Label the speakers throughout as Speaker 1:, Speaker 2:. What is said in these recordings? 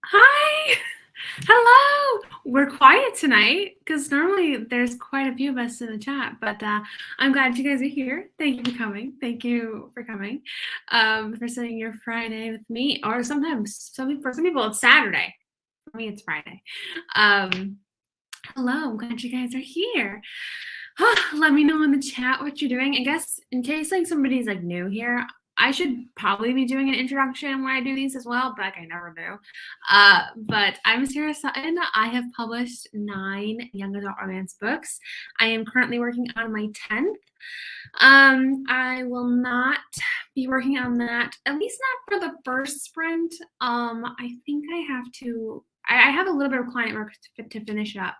Speaker 1: Hi. Hello. We're quiet tonight because normally there's quite a few of us in the chat, but I'm glad you guys are here. Thank you for coming. For spending your Friday with me, or sometimes for some people it's Saturday. For me, it's Friday. Hello. I'm glad you guys are here. Let me know in the chat what you're doing. I guess in case somebody's new here, I should probably be doing an introduction when I do these as well, but I never do. But I'm Sarah Sutton. I have published 9 young adult romance books. I am currently working on my 10th. I will not be working on that, at least not for the first sprint. I think I have a little bit of client work to finish up.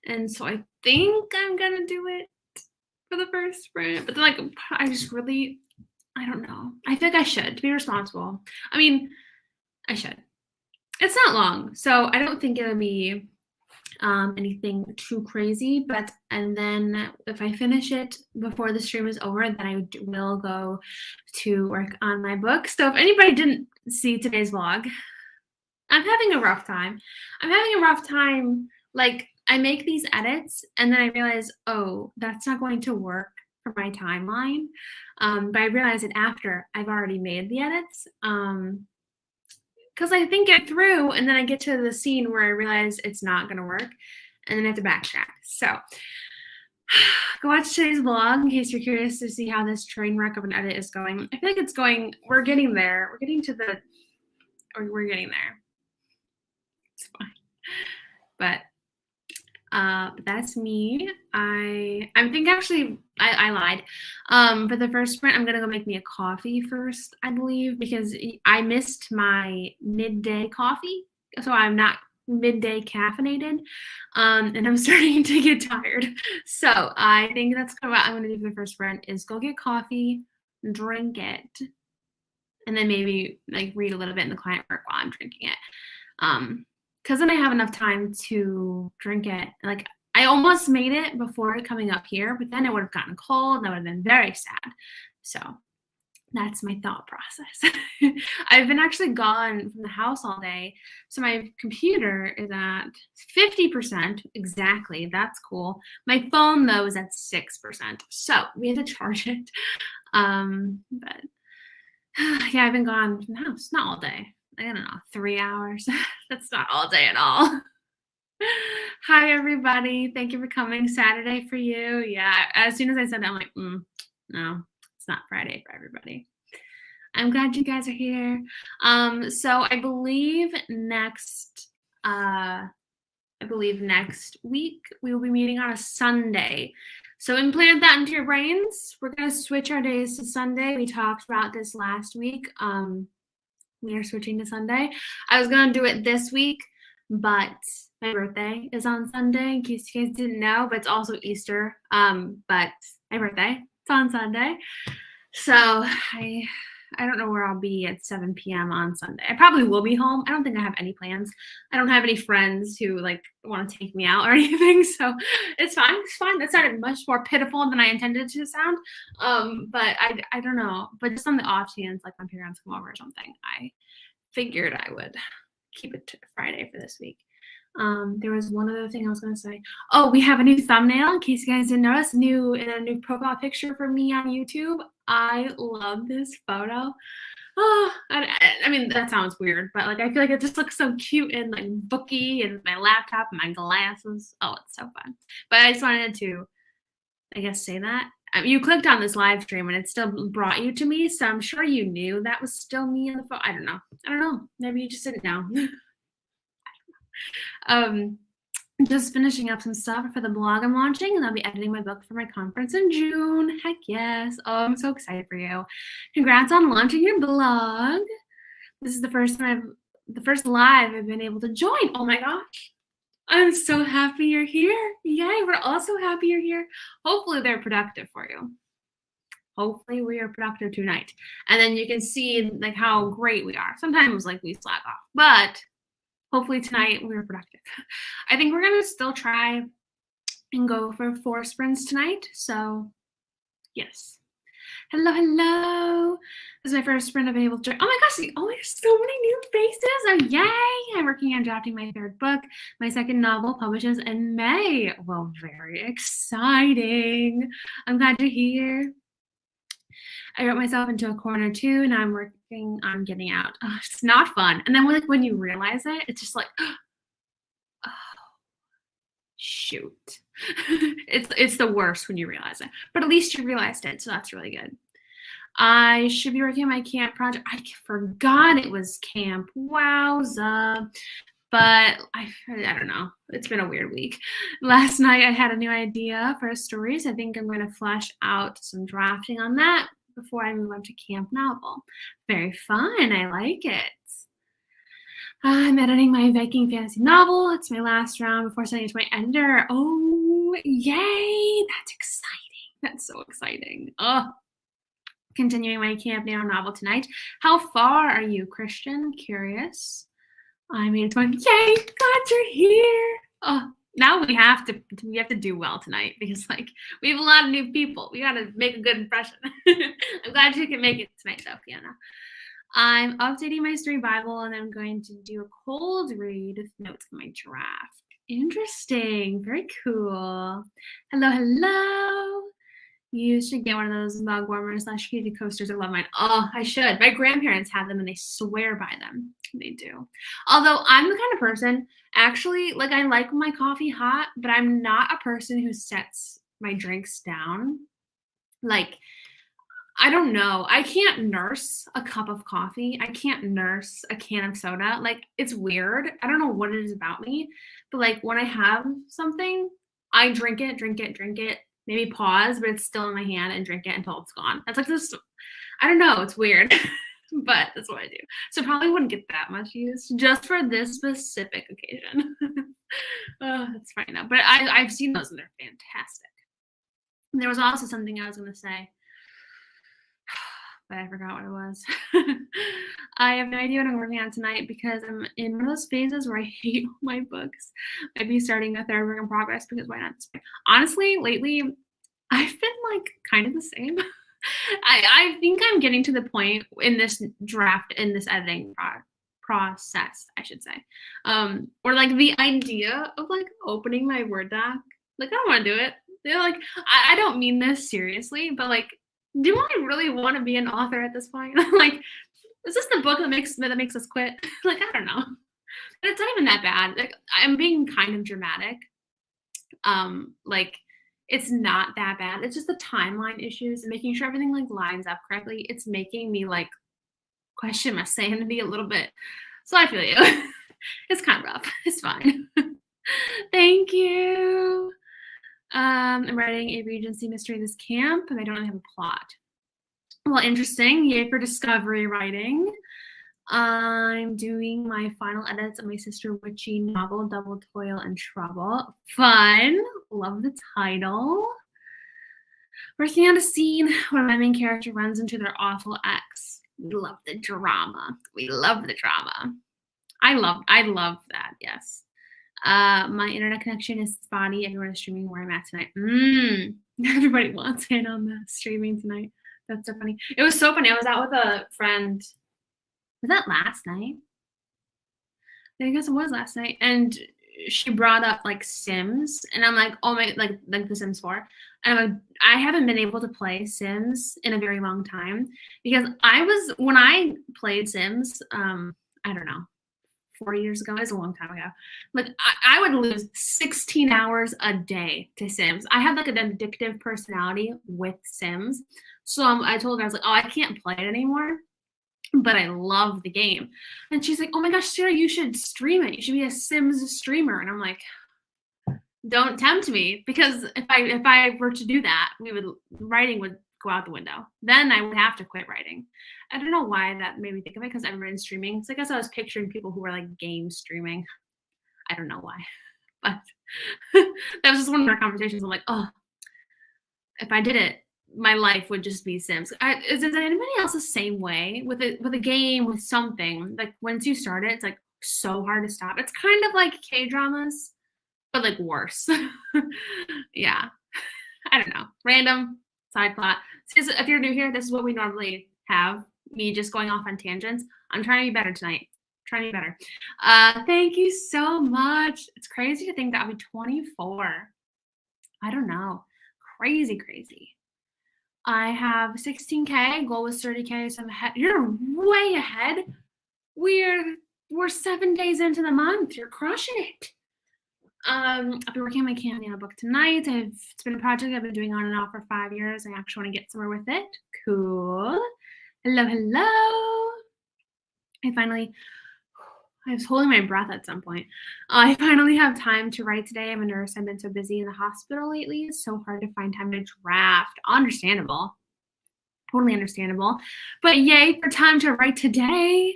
Speaker 1: And so I think I'm gonna do it for the first sprint, but then I don't know. I think I should, to be responsible. I mean, I should. It's not long, so I don't think it'll be anything too crazy. And then if I finish it before the stream is over, then I will go to work on my book. So if anybody didn't see today's vlog, I'm having a rough time. I make these edits and then I realize, oh, that's not going to work for my timeline. But I realize it after I've already made the edits. Because I think it through and then I get to the scene where I realize it's not going to work and then I have to backtrack. So go watch today's vlog in case you're curious to see how this train wreck of an edit is going. I feel like it's going, we're getting there. We're getting there. It's fine. But that's me. I think actually I lied. For the first sprint, I'm gonna go make me a coffee first, I believe, because I missed my midday coffee, so I'm not midday caffeinated, and I'm starting to get tired. So I think that's kind of what I'm gonna do for the first sprint is go get coffee, drink it, and then maybe read a little bit in the client work while I'm drinking it. Because then I have enough time to drink it. I almost made it before coming up here, but then it would have gotten cold and I would have been very sad. So that's my thought process. I've been actually gone from the house all day. So my computer is at 50% exactly. That's cool. My phone, though, is at 6%. So we have to charge it. But yeah, I've been gone from the house. Not all day. I don't know, 3 hours. That's not all day at all. Hi, everybody. Thank you for coming. Saturday for you. Yeah, as soon as I said that, I'm like, no, it's not Friday for everybody. I'm glad you guys are here. So I believe next week we will be meeting on a Sunday. So implant that into your brains. We're going to switch our days to Sunday. We talked about this last week. We are switching to Sunday. I was going to do it this week, but my birthday is on Sunday, in case you guys didn't know, but it's also Easter. But my birthday, it's on Sunday. So I don't know where I'll be at 7 p.m. on Sunday. I probably will be home. I don't think I have any plans. I don't have any friends who want to take me out or anything. So it's fine. It's fine. That sounded much more pitiful than I intended to sound. But I don't know. But just on the off chance, my parents come over or something, I figured I would keep it to Friday for this week. There was one other thing I was going to say. Oh, we have a new thumbnail, in case you guys didn't notice. A new profile picture for me on YouTube. I love this photo. Oh, I mean, that sounds weird, but I feel like it just looks so cute and booky, and my laptop and my glasses. Oh, it's so fun. But I just wanted to, I guess, say that. You clicked on this live stream and it still brought you to me, so I'm sure you knew that was still me in the photo. I don't know. Maybe you just didn't know. Just finishing up some stuff for the blog I'm launching, and I'll be editing my book for my conference in June. Heck yes. Oh, I'm so excited for you. Congrats on launching your blog. This is the first live I've been able to join. Oh my gosh. I'm so happy you're here. Yay, we're also happy you're here. Hopefully they're productive for you. Hopefully we are productive tonight. And then you can see how great we are. Sometimes we slack off, but hopefully tonight we were productive. I think we're gonna still try and go for 4 sprints tonight. So yes. Hello. This is my first sprint I've been able to join. Oh my gosh, there's so many new faces. Oh yay. I'm working on drafting my third book. My second novel publishes in May. Well, very exciting. I'm glad you're here. I wrote myself into a corner too, and I'm working on getting out. Oh, it's not fun. And then when you realize it, it's just like, oh, shoot. It's the worst when you realize it. But at least you realized it, so that's really good. I should be working on my camp project. I forgot it was camp. Wowza. But I don't know. It's been a weird week. Last night I had a new idea for a story, so I think I'm going to flesh out some drafting on that before I move on to camp novel. Very fun. I like it. I'm editing my Viking fantasy novel. It's my last round before sending it to my editor. Oh, yay. That's exciting. That's so exciting. Oh. Continuing my camp novel tonight. How far are you, Christian? Curious. I mean, it's fun. Yay! Glad you're here. Oh, now we have to do well tonight because we have a lot of new people. We got to make a good impression. I'm glad you can make it tonight, though, Fiona. I'm updating my story Bible and I'm going to do a cold read with notes in my draft. Interesting. Very cool. Hello, hello. You should get one of those mug warmers / cutie coasters. I love mine. Oh, I should. My grandparents have them and they swear by them. They do. Although I'm the kind of person, actually, I like my coffee hot, but I'm not a person who sets my drinks down. I don't know. I can't nurse a cup of coffee. I can't nurse a can of soda. It's weird. I don't know what it is about me, but when I have something, I drink it. Maybe pause, but it's still in my hand and drink it until it's gone. That's this. I don't know. It's weird, but that's what I do. So probably wouldn't get that much use just for this specific occasion. Oh, that's fine now. But I've seen those and they're fantastic. And there was also something I was going to say, but I forgot what it was. I have no idea what I'm working on tonight because I'm in one of those phases where I hate all my books. I'd be starting a third work in progress because why not? Honestly, lately, I've been kind of the same. I think I'm getting to the point in this draft, in this editing process, I should say, or the idea of opening my Word doc. I don't want to do it. They're I don't mean this seriously, but do I really want to be an author at this point? Is this the book that makes us quit? I don't know. But it's not even that bad. I'm being kind of dramatic. It's not that bad. It's just the timeline issues and making sure everything lines up correctly. It's making me question my sanity a little bit. So I feel you. It's kind of rough. It's fine. Thank you. I'm writing a Regency mystery this camp, and I don't really have a plot. Well, interesting. Yay for discovery writing. I'm doing my final edits of my Sister Witchy novel, Double Toil and Trouble. Fun. Love the title. Working on a scene where my main character runs into their awful ex. We love the drama. I love that, yes. My internet connection is spotty. Everyone is streaming where I'm at tonight. Everybody wants in on the streaming tonight. That's so funny. It was so funny. I was out with a friend. Was that last night? I guess it was last night. And she brought up Sims. And I'm like, oh my, like the Sims 4. And I'm like, I haven't been able to play Sims in a very long time. Because when I played Sims, I don't know, 4 years ago. It's a long time ago. I would lose 16 hours a day to Sims. I have an addictive personality with Sims. So I told her, I was like, oh, I can't play it anymore, but I love the game. And she's like, oh my gosh, Sarah, you should stream it. You should be a Sims streamer. And I'm like, don't tempt me, because if I were to do that, writing would go out the window. Then I would have to quit writing. I don't know why that made me think of it, because everyone's streaming. So I guess I was picturing people who were game streaming. I don't know why, but that was just one of our conversations. I'm like, oh, if I did it, my life would just be Sims. Is anybody else the same way with a game, with something? Once you start it, it's so hard to stop. It's kind of like K-dramas, but worse. Yeah. I don't know. Random side plot. So if you're new here, this is what we normally have. Me just going off on tangents. I'm trying to be better tonight. Try me better. Thank you so much. It's crazy to think that I'll be 24. I don't know. Crazy, crazy. I have 16K. Goal was 30K. So I'm ahead. You're way ahead. We're 7 days into the month. You're crushing it. I'll be working on my Canada book tonight. It's been a project I've been doing on and off for 5 years. I actually want to get somewhere with it. Cool. Hello, hello. I was holding my breath at some point. I finally have time to write today. I'm a nurse. I've been so busy in the hospital lately. It's so hard to find time to draft. Understandable. Totally understandable. But yay for time to write today.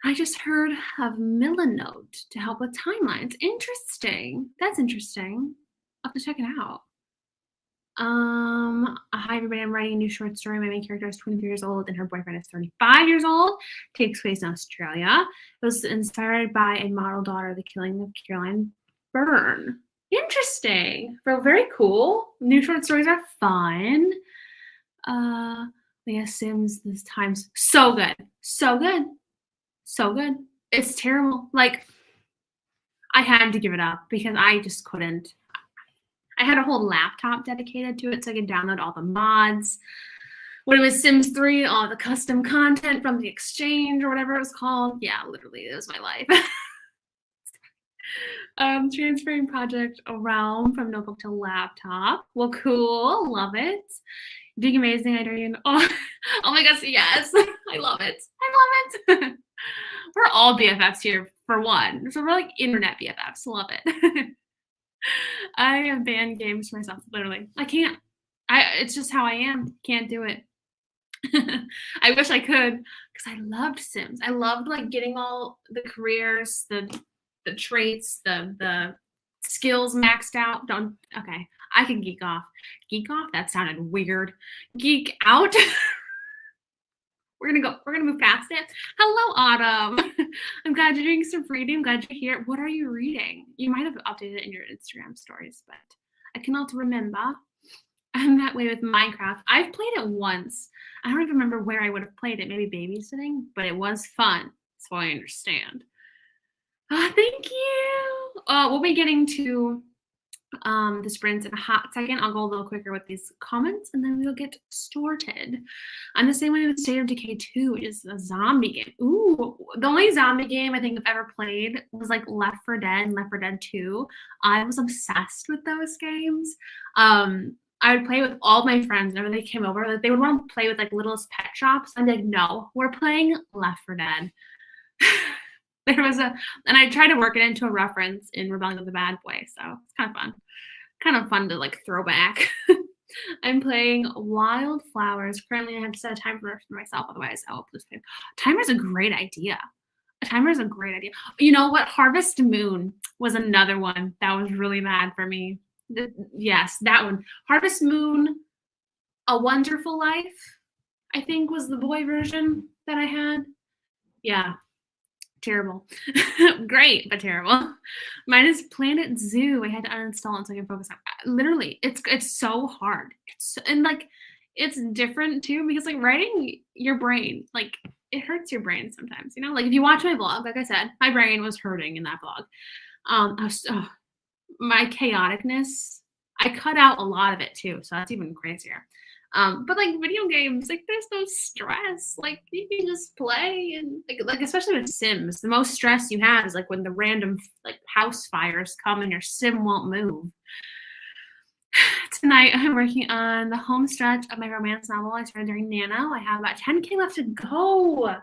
Speaker 1: I just heard of Milanote to help with timelines. Interesting. That's interesting. I'll have to check it out. Hi everybody, I'm writing a new short story. My main character is 23 years old and her boyfriend is 35 years old. Takes place in Australia. It was inspired by a model daughter, The Killing of Caroline Byrne. Interesting. Very cool. New short stories are fun. Yeah, Sims this time's so good. So good. So good. It's terrible. Like, I had to give it up because I just couldn't. I had a whole laptop dedicated to it so I could download all the mods. When it was Sims 3, all the custom content from the exchange or whatever it was called. Yeah, literally, it was my life. Transferring project around from notebook to laptop. Well, cool. Love it. Doing amazing. Oh my gosh, yes. I love it. I love it. We're all BFFs here for one. So we're like internet BFFs. Love it. I have banned games for myself, literally. I can't. It's just how I am. Can't do it. I wish I could because I loved Sims. I loved like getting all the careers, the traits, the skills maxed out. Okay. I can geek off. Geek off? That sounded weird. Geek out. We're gonna move past it. Hello, Autumn. I'm glad you're doing some reading. I'm glad you're here. What are you reading? You might have updated it in your Instagram stories, but I cannot remember. I'm that way with Minecraft. I've played it once. I don't even remember where I would have played it. Maybe babysitting, but it was fun. So I understand. Thank you. We'll be getting to the sprints in a hot second. I'll go a little quicker with these comments and then we'll get started. I'm the same way with State of Decay 2, which is a zombie game. Ooh, the only zombie game I think I've ever played was like Left 4 Dead and Left 4 Dead 2. I was obsessed with those games. I would play with all my friends whenever they came over. Like, they would want to play with like Littlest Pet Shops. I'm like, no, we're playing Left 4 Dead. And I tried to work it into a reference in Rebellion of the Bad Boy, so it's kind of fun. Kind of fun to like throw back. I'm playing Wildflowers. Currently, I have to set a timer for myself, otherwise I'll lose time. Timer's a great idea. A timer is a great idea. You know what? Harvest Moon was another one that was really bad for me. Yes, that one. Harvest Moon, A Wonderful Life, I think was the boy version that I had. Yeah. Terrible. Great, but terrible. Mine is Planet Zoo. I had to uninstall it so I can focus on. Literally, it's so hard. And like, it's different too because like writing your brain, like it hurts your brain sometimes. You know, like if you watch my blog, like I said, my brain was hurting in that blog. My chaoticness. I cut out a lot of it too, so that's even crazier. But like video games, like there's no stress. Like you can just play and like especially with Sims, the most stress you have is like when the random like house fires come and your Sim won't move. Tonight I'm working on the home stretch of my romance novel I started during Nano. I have about 10K left to go.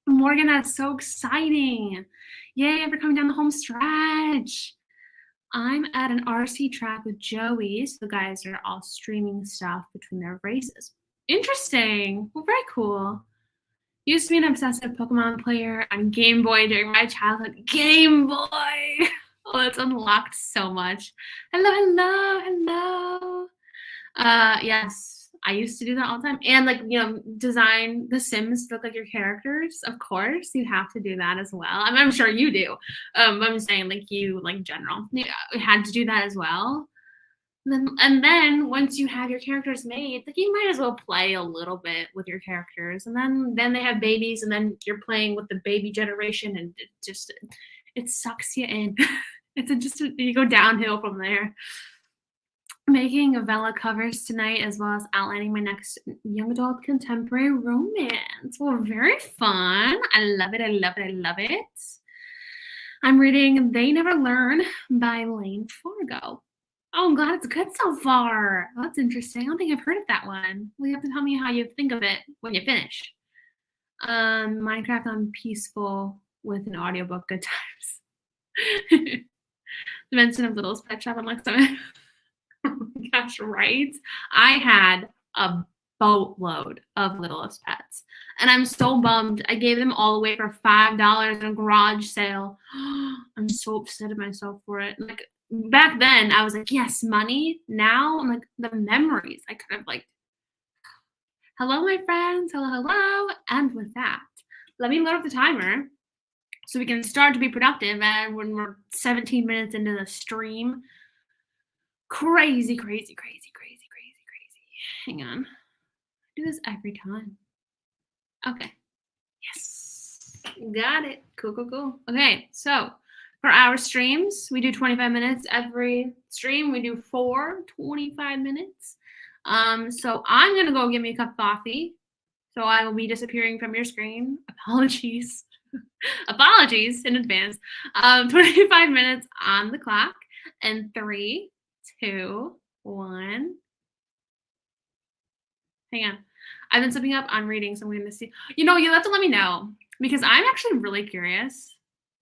Speaker 1: Morgan, that's so exciting. Yay, we're coming down the home stretch. I'm at an RC track with Joey, so the guys are all streaming stuff between their races. Interesting. Well, very cool. Used to be an obsessive Pokemon player on Game Boy during my childhood. Game Boy! Oh, it's unlocked so much. Hello, hello, hello. Yes, I used to do that all the time. And like, you know, design the Sims to look like your characters. Of course, you have to do that as well. I'm sure you do. I'm saying like you, like general, you had to do that as well. And then once you have your characters made, like you might as well play a little bit with your characters. And then they have babies, and then you're playing with the baby generation, and it sucks you in. You go downhill from there. Making Vela covers tonight, as well as outlining my next young adult contemporary romance. Well, very fun. I love it. I love it. I love it. I'm reading They Never Learn by Lane Fargo. Oh, I'm glad it's good so far. That's interesting. I don't think I've heard of that one. Well, you have to tell me how you think of it when you finish. Minecraft on peaceful with an audiobook. Good times. Dimension of Little's Pet Shop on Lexington. Oh my gosh, right? I had a boatload of Littlest Pets, and I'm so bummed. I gave them all away for $5 in a garage sale. I'm so upset at myself for it. Like back then, I was like, yes, money. Now I'm like the memories. I could have like, hello, my friends. Hello, hello. And with that, let me load up the timer so we can start to be productive. And when we're 17 minutes into the stream, crazy, crazy, crazy, crazy, crazy, crazy. Hang on. I do this every time. Okay. Yes. Got it. Cool, cool, cool. Okay, so for our streams, we do 25 minutes every stream. We do 25 minutes. So I'm gonna go get me a cup of coffee. So I will be disappearing from your screen. Apologies. Apologies in advance. 25 minutes on the clock. And 3, 2, 1. Hang on. I've been slipping up on reading, so I'm going to see. You have to let me know because I'm actually really curious.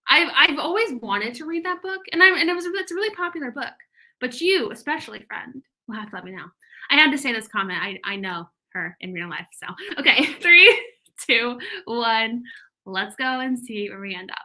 Speaker 1: I've always wanted to read that book, and it's a really popular book. But you, especially, friend, will have to let me know. I had to say this comment. I know her in real life, so okay. 3, 2, 1. Let's go and see where we end up.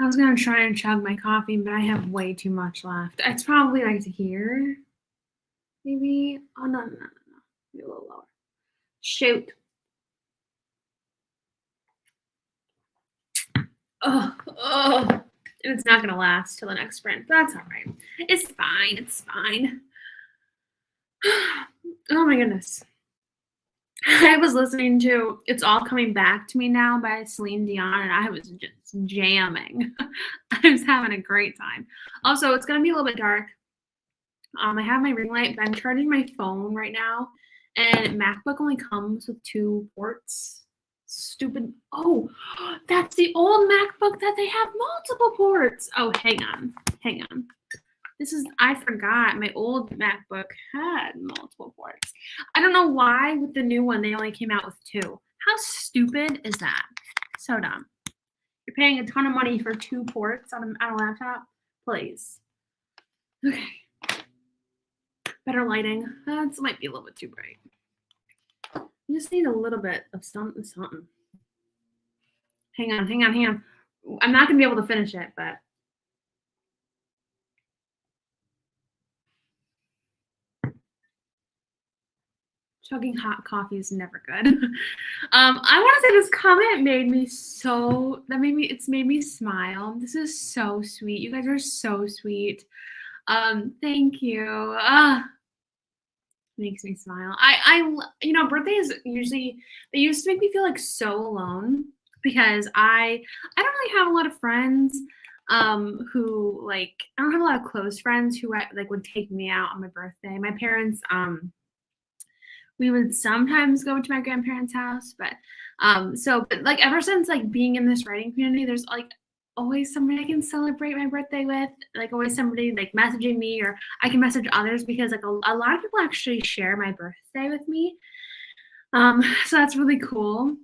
Speaker 1: I was gonna try and chug my coffee, but I have way too much left. It's probably like here. Maybe. Oh no. Maybe a little lower. Shoot. Oh. And it's not gonna last till the next sprint. That's all right. It's fine. It's fine. Oh my goodness. I was listening to "It's All Coming Back to Me Now" by Celine Dion, and I was just jamming. I was having a great time. Also, it's gonna be a little bit dark. I have my ring light, but I'm charging my phone right now, and MacBook only comes with 2 ports. Stupid. Oh, that's the old MacBook that they have multiple ports. Oh, hang on. I forgot my old MacBook had multiple ports. I don't know why with the new one they only came out with 2. How stupid is that? So dumb. You're paying a ton of money for 2 ports on a laptop? Please. Okay. Better lighting. This might be a little bit too bright. You just need a little bit of something. Hang on. I'm not going to be able to finish it, but chugging hot coffee is never good. I want to say this comment made me smile. This is so sweet. You guys are so sweet. Thank you. Makes me smile. Birthdays they used to make me feel like so alone because I don't really have a lot of friends who I don't have a lot of close friends who would take me out on my birthday. My parents we would sometimes go to my grandparents' house, but ever since being in this writing community, there's always somebody I can celebrate my birthday with, always somebody messaging me, or I can message others because a lot of people actually share my birthday with me. So that's really cool.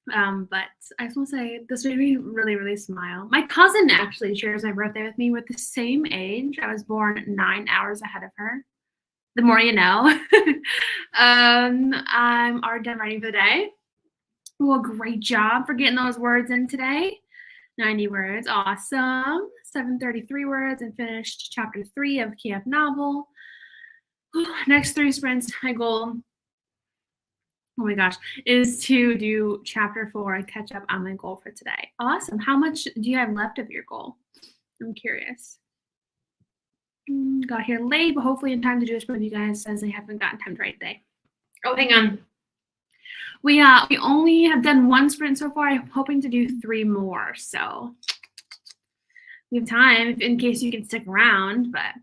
Speaker 1: But I just want to say this made me really, really smile. My cousin actually shares my birthday with me. We're the same age. I was born 9 hours ahead of her. The more you know. I'm already done writing for the day. Well, great job for getting those words in today. 90 words, awesome. 733 words and finished chapter 3 of Camp Novel. Next 3 sprints, my goal, oh my gosh, is to do chapter 4 and catch up on my goal for today. Awesome. How much do you have left of your goal? I'm curious. Got here late, but hopefully in time to do a sprint with you guys, says I haven't gotten time to write today. Oh, hang on. We only have done 1 sprint so far. I'm hoping to do 3 more, so we have time in case you can stick around. But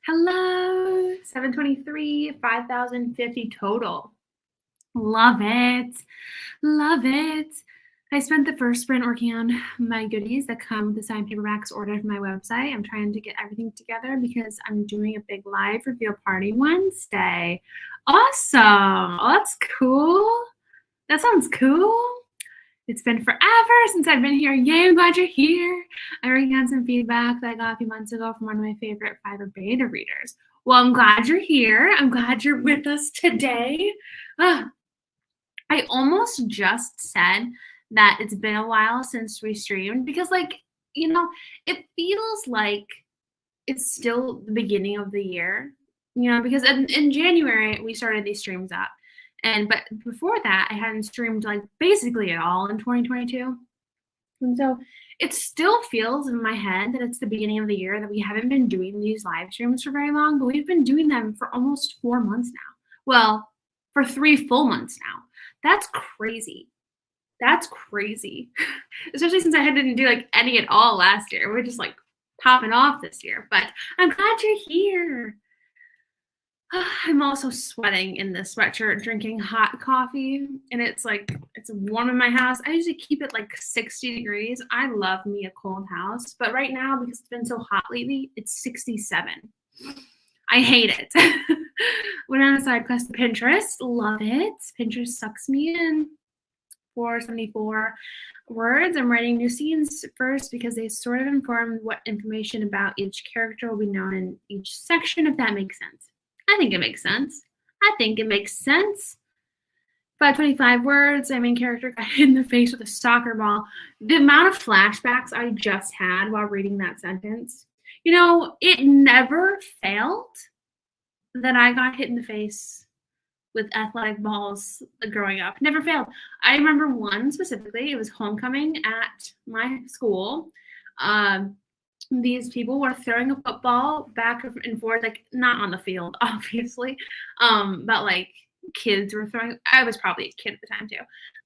Speaker 1: hello, 723, 5,050 total. Love it. I spent the first sprint working on my goodies that come with the signed paperbacks ordered from my website. I'm trying to get everything together because I'm doing a big live reveal party Wednesday. Awesome. Oh, that's cool. That sounds cool. It's been forever since I've been here. Yay, I'm glad you're here. I'm working on some feedback that I got a few months ago from one of my favorite Fiverr beta readers. Well, I'm glad you're here. I'm glad you're with us today. I almost just said that it's been a while since we streamed because it feels like it's still the beginning of the year, because in January we started these streams up, but before that I hadn't streamed basically at all in 2022, and so it still feels in my head that it's the beginning of the year, that we haven't been doing these live streams for very long, but we've been doing them for almost 4 months now. Well, for 3 full months now. That's crazy. Especially since I didn't do any at all last year. We're just popping off this year. But I'm glad you're here. I'm also sweating in this sweatshirt, drinking hot coffee, and it's warm in my house. I usually keep it 60 degrees. I love me a cold house, but right now, because it's been so hot lately, it's 67. I hate it. Went on a side quest to Pinterest. Love it. Pinterest sucks me in. 474 words. I'm writing new scenes first because they sort of inform what information about each character will be known in each section, if that makes sense. I think it makes sense. 525 words. My main character got hit in the face with a soccer ball. The amount of flashbacks I just had while reading that sentence, you know, it never failed that I got hit in the face with athletic balls growing up. Never failed. I remember one specifically. It was homecoming at my school. These people were throwing a football back and forth, like not on the field, obviously, but like kids were throwing. I was probably a kid at the time too.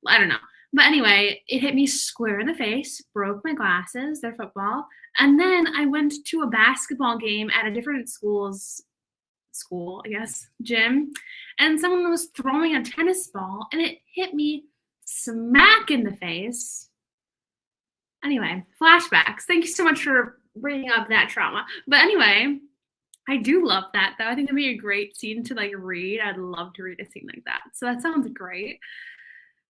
Speaker 1: I don't know. But anyway, it hit me square in the face, broke my glasses, their football, and then I went to a basketball game at a different school, I guess, gym, and someone was throwing a tennis ball, and it hit me smack in the face. Anyway, flashbacks. Thank you so much for bringing up that trauma. But anyway, I do love that, though. I think it'd be a great scene to, like, read. I'd love to read a scene like that. So that sounds great.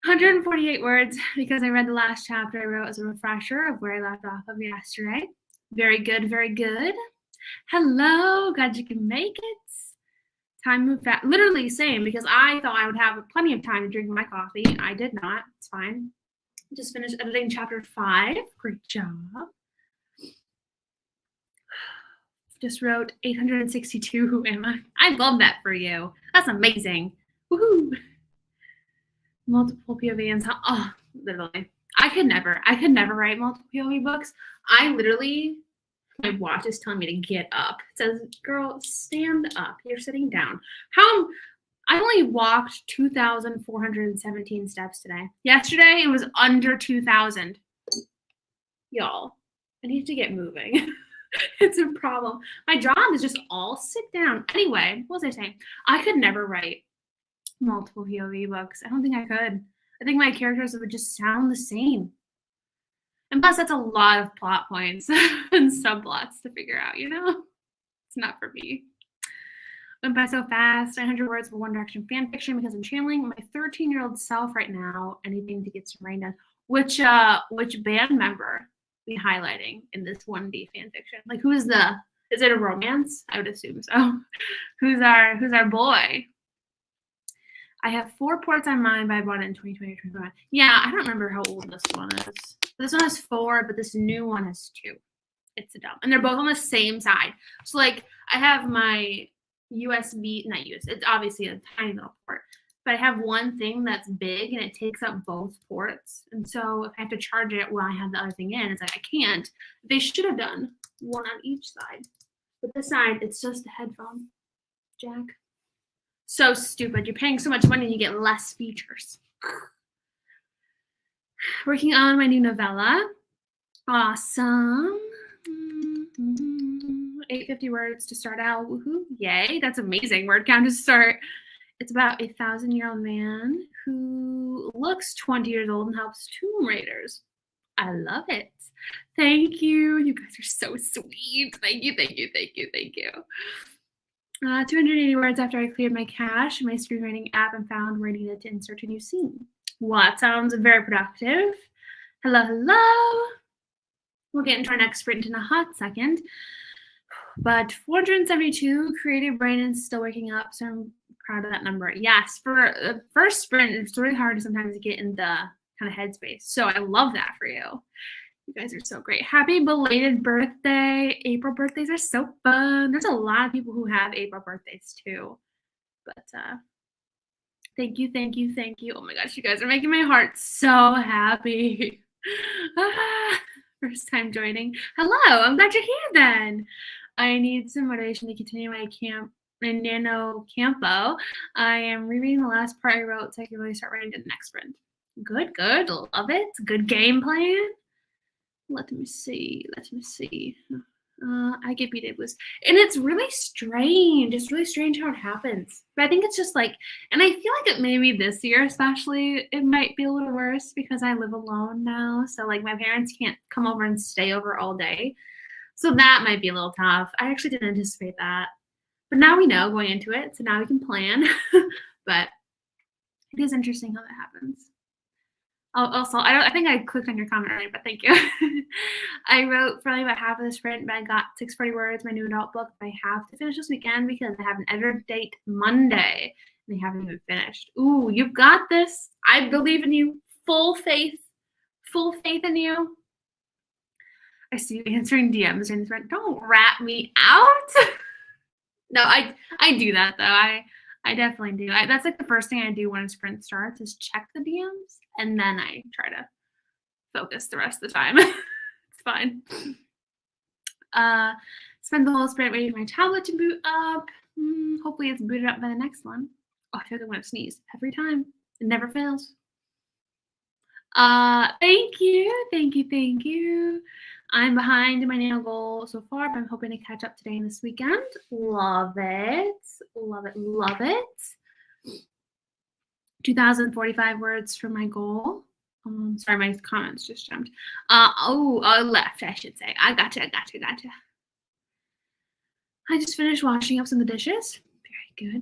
Speaker 1: 148 words, because I read the last chapter I wrote as a refresher of where I left off of yesterday. Very good, very good. Hello, glad you can make it. Time moved fast. Literally same, because I thought I would have plenty of time to drink my coffee. I did not. It's fine. Just finished editing chapter 5. Great job. Just wrote 862. Who am I? I love that for you. That's amazing. Woohoo! Multiple POV and oh, literally. I could never write multiple POV books. My watch is telling me to get up. It says, girl, stand up. You're sitting down. I only walked 2,417 steps today. Yesterday, it was under 2,000. Y'all, I need to get moving. It's a problem. My job is just all sit down. Anyway, what was I saying? I could never write multiple POV books. I don't think I could. I think my characters would just sound the same. And plus, that's a lot of plot points and subplots to figure out, you know? It's not for me. Went by so fast. 900 words for One Direction fan fiction because I'm channeling my 13-year-old self right now. Anything to get some rain done. Which band member be highlighting in this 1D fan fiction? Like, is it a romance? I would assume so. Who's our boy? I have 4 ports on mine, but I bought it in 2020 or 2021. Yeah, I don't remember how old this one is. This one has 4, but this new one has 2. It's dumb. And they're both on the same side. So, like, I have my USB, not USB, it's obviously a tiny little port, but I have one thing that's big and it takes up both ports. And so if I have to charge it while I have the other thing in, it's like I can't. They should have done one on each side. But this side, it's just a headphone jack. So stupid. You're paying so much money and you get less features. Working on my new novella. Awesome. 850 words to start out. Woohoo. Yay. That's amazing. Word count to start. It's about a 1,000-year-old man who looks 20 years old and helps tomb raiders. I love it. Thank you. You guys are so sweet. Thank you, thank you, thank you, thank you. 280 words after I cleared my cache in my screenwriting app and found where I needed to insert a new scene. Well, that sounds very productive. Hello, hello. We'll get into our next sprint in a hot second. But 472, creative brain is still waking up, so I'm proud of that number. Yes, for the first sprint, it's really hard sometimes to get in the kind of headspace. So I love that for you. You guys are so great. Happy belated birthday. April birthdays are so fun. There's a lot of people who have April birthdays too. But thank you, thank you, thank you. Oh my gosh, you guys are making my heart so happy. First time joining. Hello, I'm glad you're here then. I need some motivation to continue my Nano Campo. I am rereading the last part I wrote so I can really start writing to the next sprint. Good, good. Love it. Good game plan. Let me see. I get beat. It was, and it's really strange. It's really strange how it happens. But I think it's just like, and I feel like it maybe this year especially, it might be a little worse because I live alone now. So like my parents can't come over and stay over all day. So that might be a little tough. I actually didn't anticipate that. But now we know going into it. So now we can plan. But it is interesting how that happens. Also, I think I clicked on your comment earlier, but thank you. I wrote for only about half of the sprint, but I got 640 words, my new adult book. I have to finish this weekend because I have an editor date Monday. They haven't even finished. Ooh, you've got this. I believe in you. Full faith in you. I see you answering DMs during this rant. Don't rat me out. No, I do that though. I definitely do. That's like the first thing I do when a sprint starts is check the DMs, and then I try to focus the rest of the time. It's fine. Spend the whole sprint waiting for my tablet to boot up. Hopefully it's booted up by the next one. Oh, I feel like I'm gonna sneeze every time. It never fails. Thank you. I'm behind my nail goal so far, but I'm hoping to catch up today and this weekend. Love it. 2,045 words for my goal. Sorry, my comments just jumped. Left, I should say. I gotcha. I just finished washing up some of the dishes.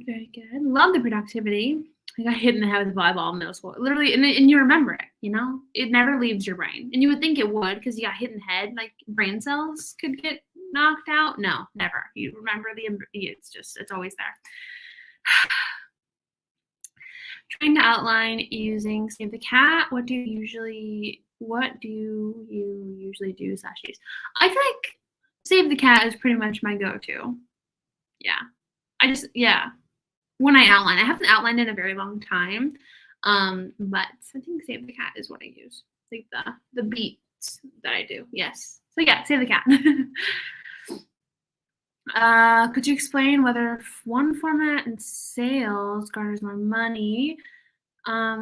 Speaker 1: Very good. Love the productivity. I got hit in the head with a volleyball in middle school. Literally, and you remember it, you know? It never leaves your brain. And you would think it would because you got hit in the head, like brain cells could get knocked out. No, never. You remember it's always there. Trying to outline using Save the Cat. What do you usually do, Sashies? I feel like Save the Cat is pretty much my go-to. Yeah. When I outline, I haven't outlined in a very long time, but I think Save the Cat is what I use. Like the beats that I do. Yes. So yeah, Save the Cat. Could you explain whether one format in sales garners more money? I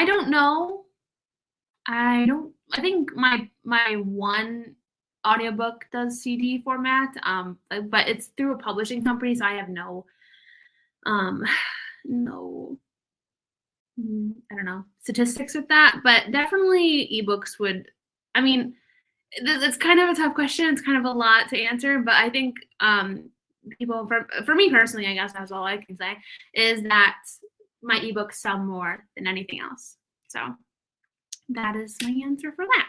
Speaker 1: don't know. I think my one audiobook does CD format, but it's through a publishing company, so I have no I don't know, statistics with that, but definitely ebooks would, I mean, it's kind of a tough question. It's kind of a lot to answer, but I think people, for me personally, I guess that's all I can say, is that my ebooks sell more than anything else. So that is my answer for that.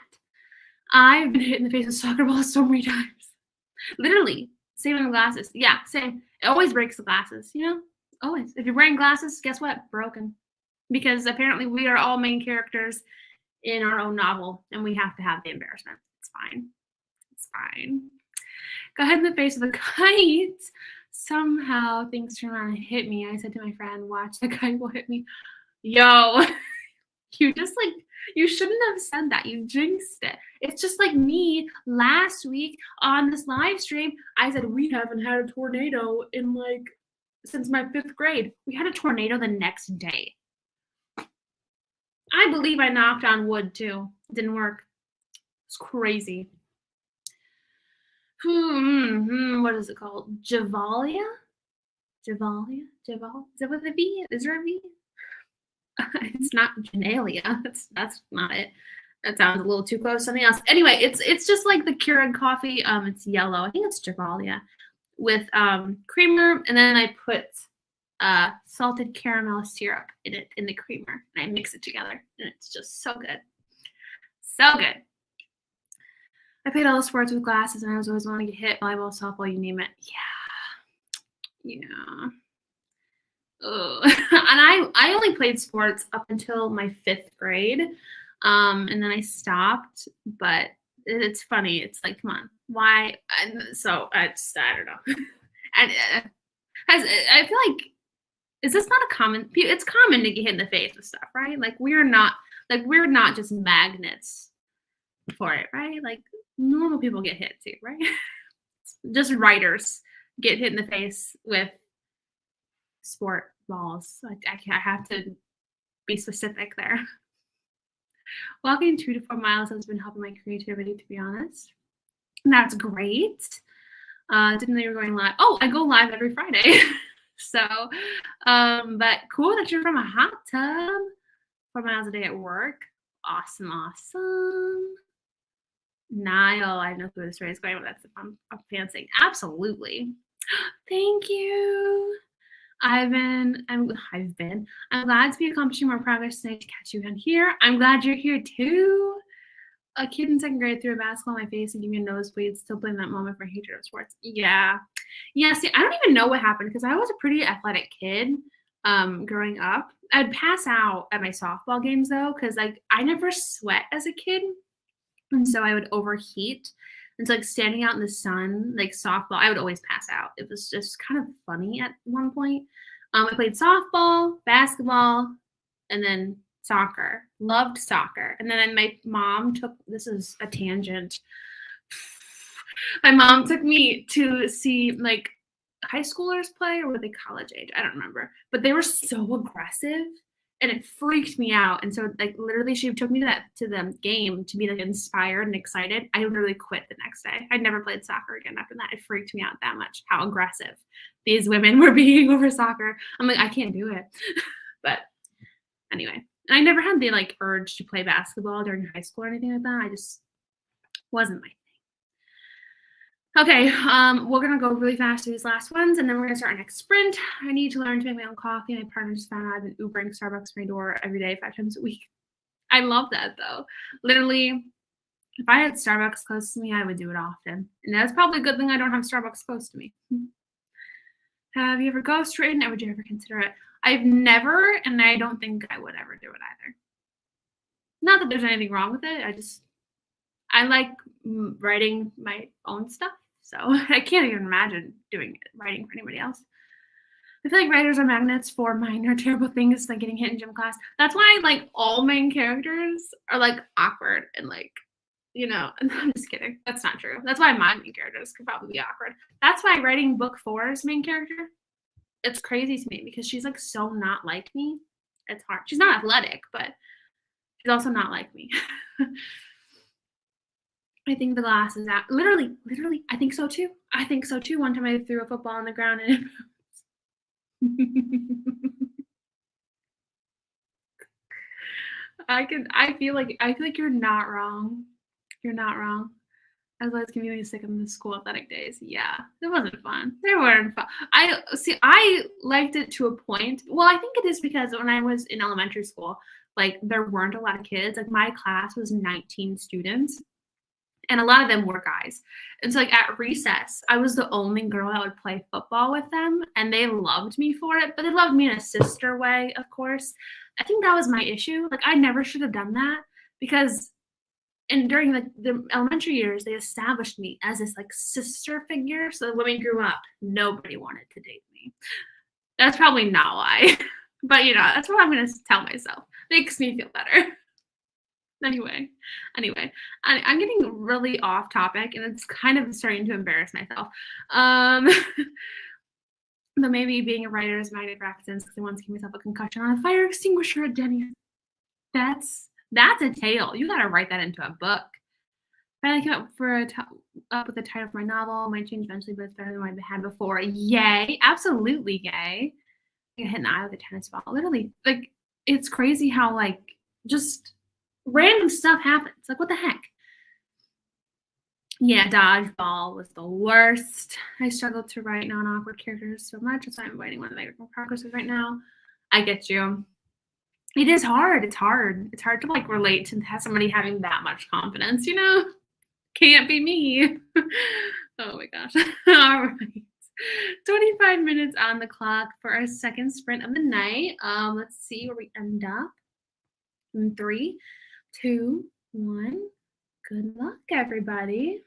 Speaker 1: I've been hit in the face with soccer balls so many times. Literally, same with glasses. Yeah, same. It always breaks the glasses, you know? Always. If you're wearing glasses, guess what? Broken. Because apparently we are all main characters in our own novel, and we have to have the embarrassment. It's fine. Got hit in the face with a kite. Somehow things turned around and hit me. I said to my friend, watch, the kite will hit me. Yo, you shouldn't have said that. You jinxed it. It's just like me last week on this live stream. I said, we haven't had a tornado in since my 5th grade. We had a tornado the next day. I believe I knocked on wood too. It didn't work. It's crazy. What is it called? Javalia? Is that what the V? Is there a V? It's not Genalia. That's not it. That sounds a little too close to something else. Anyway, it's just like the Keurig coffee. It's yellow. I think it's Javalia with creamer, and then I put salted caramel syrup in the creamer, and I mix it together, and it's just so good. So good. I played all the sports with glasses, and I was always wanting to get hit, volleyball, softball, you name it. Yeah. Ugh. And I only played sports up until my 5th grade, and then I stopped. But it's funny. It's like, come on, why? So I don't know. And I feel like, is this not a common? It's common to get hit in the face with stuff, right? Like we're not just magnets for it, right? Like normal people get hit too, right? Just writers get hit in the face with sport balls. I have to be specific there. Walking 2 to 4 miles has been helping my creativity, to be honest. And that's great. Didn't know you were going live. Oh, I go live every Friday. So, but cool that you're from a hot tub. 4 miles a day at work. Awesome. Niall, I know who this story is going, but that's I'm fancying. Absolutely. Thank you. I'm glad to be accomplishing more progress today to catch you on here. I'm glad you're here too. A kid in 2nd grade threw a basketball in my face and gave me a nosebleed, still playing that moment for hatred of sports. Yeah. Yeah, see, I don't even know what happened because I was a pretty athletic kid, growing up. I'd pass out at my softball games though, because like I never sweat as a kid, and so I would overheat. And so like standing out in the sun, like softball, I would always pass out. It was just kind of funny at one point. I played softball, basketball, and then soccer. Loved soccer. And then my mom took, this is a tangent. My mom took me to see like high schoolers play, or were they college age? I don't remember. But they were so aggressive and it freaked me out. And so like literally she took me to the game to be like inspired and excited. I literally quit the next day. I never played soccer again after that. It freaked me out that much how aggressive these women were being over soccer. I'm like, I can't do it. But anyway, I never had the like urge to play basketball during high school or anything like that. I just wasn't my Okay, we're gonna go really fast through these last ones, and then we're gonna start our next sprint. I need to learn to make my own coffee. My partner just found out I've been Ubering Starbucks to my door every day, 5 times a week. I love that though. Literally, if I had Starbucks close to me, I would do it often. And that's probably a good thing I don't have Starbucks close to me. Have you ever ghostwritten, or would you ever consider it? I've never, and I don't think I would ever do it either. Not that there's anything wrong with it. I like writing my own stuff. So I can't even imagine writing for anybody else. I feel like writers are magnets for minor terrible things like getting hit in gym class. That's why like all main characters are like awkward and like, I'm just kidding. That's not true. That's why my main characters could probably be awkward. That's why writing book 4's main character, it's crazy to me because she's like so not like me. It's hard. She's not athletic, but she's also not like me. I think the glass is out. Literally, I think so too. I think so too. One time I threw a football on the ground and I feel like you're not wrong. You're not wrong. I was community sick in the school athletic days. Yeah, it wasn't fun. They weren't fun. I liked it to a point. Well, I think it is because when I was in elementary school, like there weren't a lot of kids. Like my class was 19 students. And a lot of them were guys. And so, like, at recess, I was the only girl that would play football with them, and they loved me for it, but they loved me in a sister way, of course. I think that was my issue. Like, I never should have done that because during the elementary years, they established me as this, like, sister figure. So when we grew up, nobody wanted to date me. That's probably not why. But, that's what I'm going to tell myself. Makes me feel better. Anyway, I'm getting really off topic, and it's kind of starting to embarrass myself. But maybe being a writer is magnet for accidents because I once gave myself a concussion on a fire extinguisher at Denny's. That's a tale. You gotta write that into a book. Finally came up with the title for my novel. Might change eventually, but it's better than what I had before. Yay! Absolutely yay! I got hit in the eye with a tennis ball. Literally, like it's crazy how like just random stuff happens. Like, what the heck? Yeah, dodgeball was the worst. I struggled to write non-awkward characters so much. That's why I'm writing one of my progresses right now. I get you. It is hard. It's hard. It's hard to like relate to somebody having that much confidence, Can't be me. Oh my gosh. All right. 25 minutes on the clock for our second sprint of the night. Let's see where we end up. In 3, 2, 1. Good luck, everybody.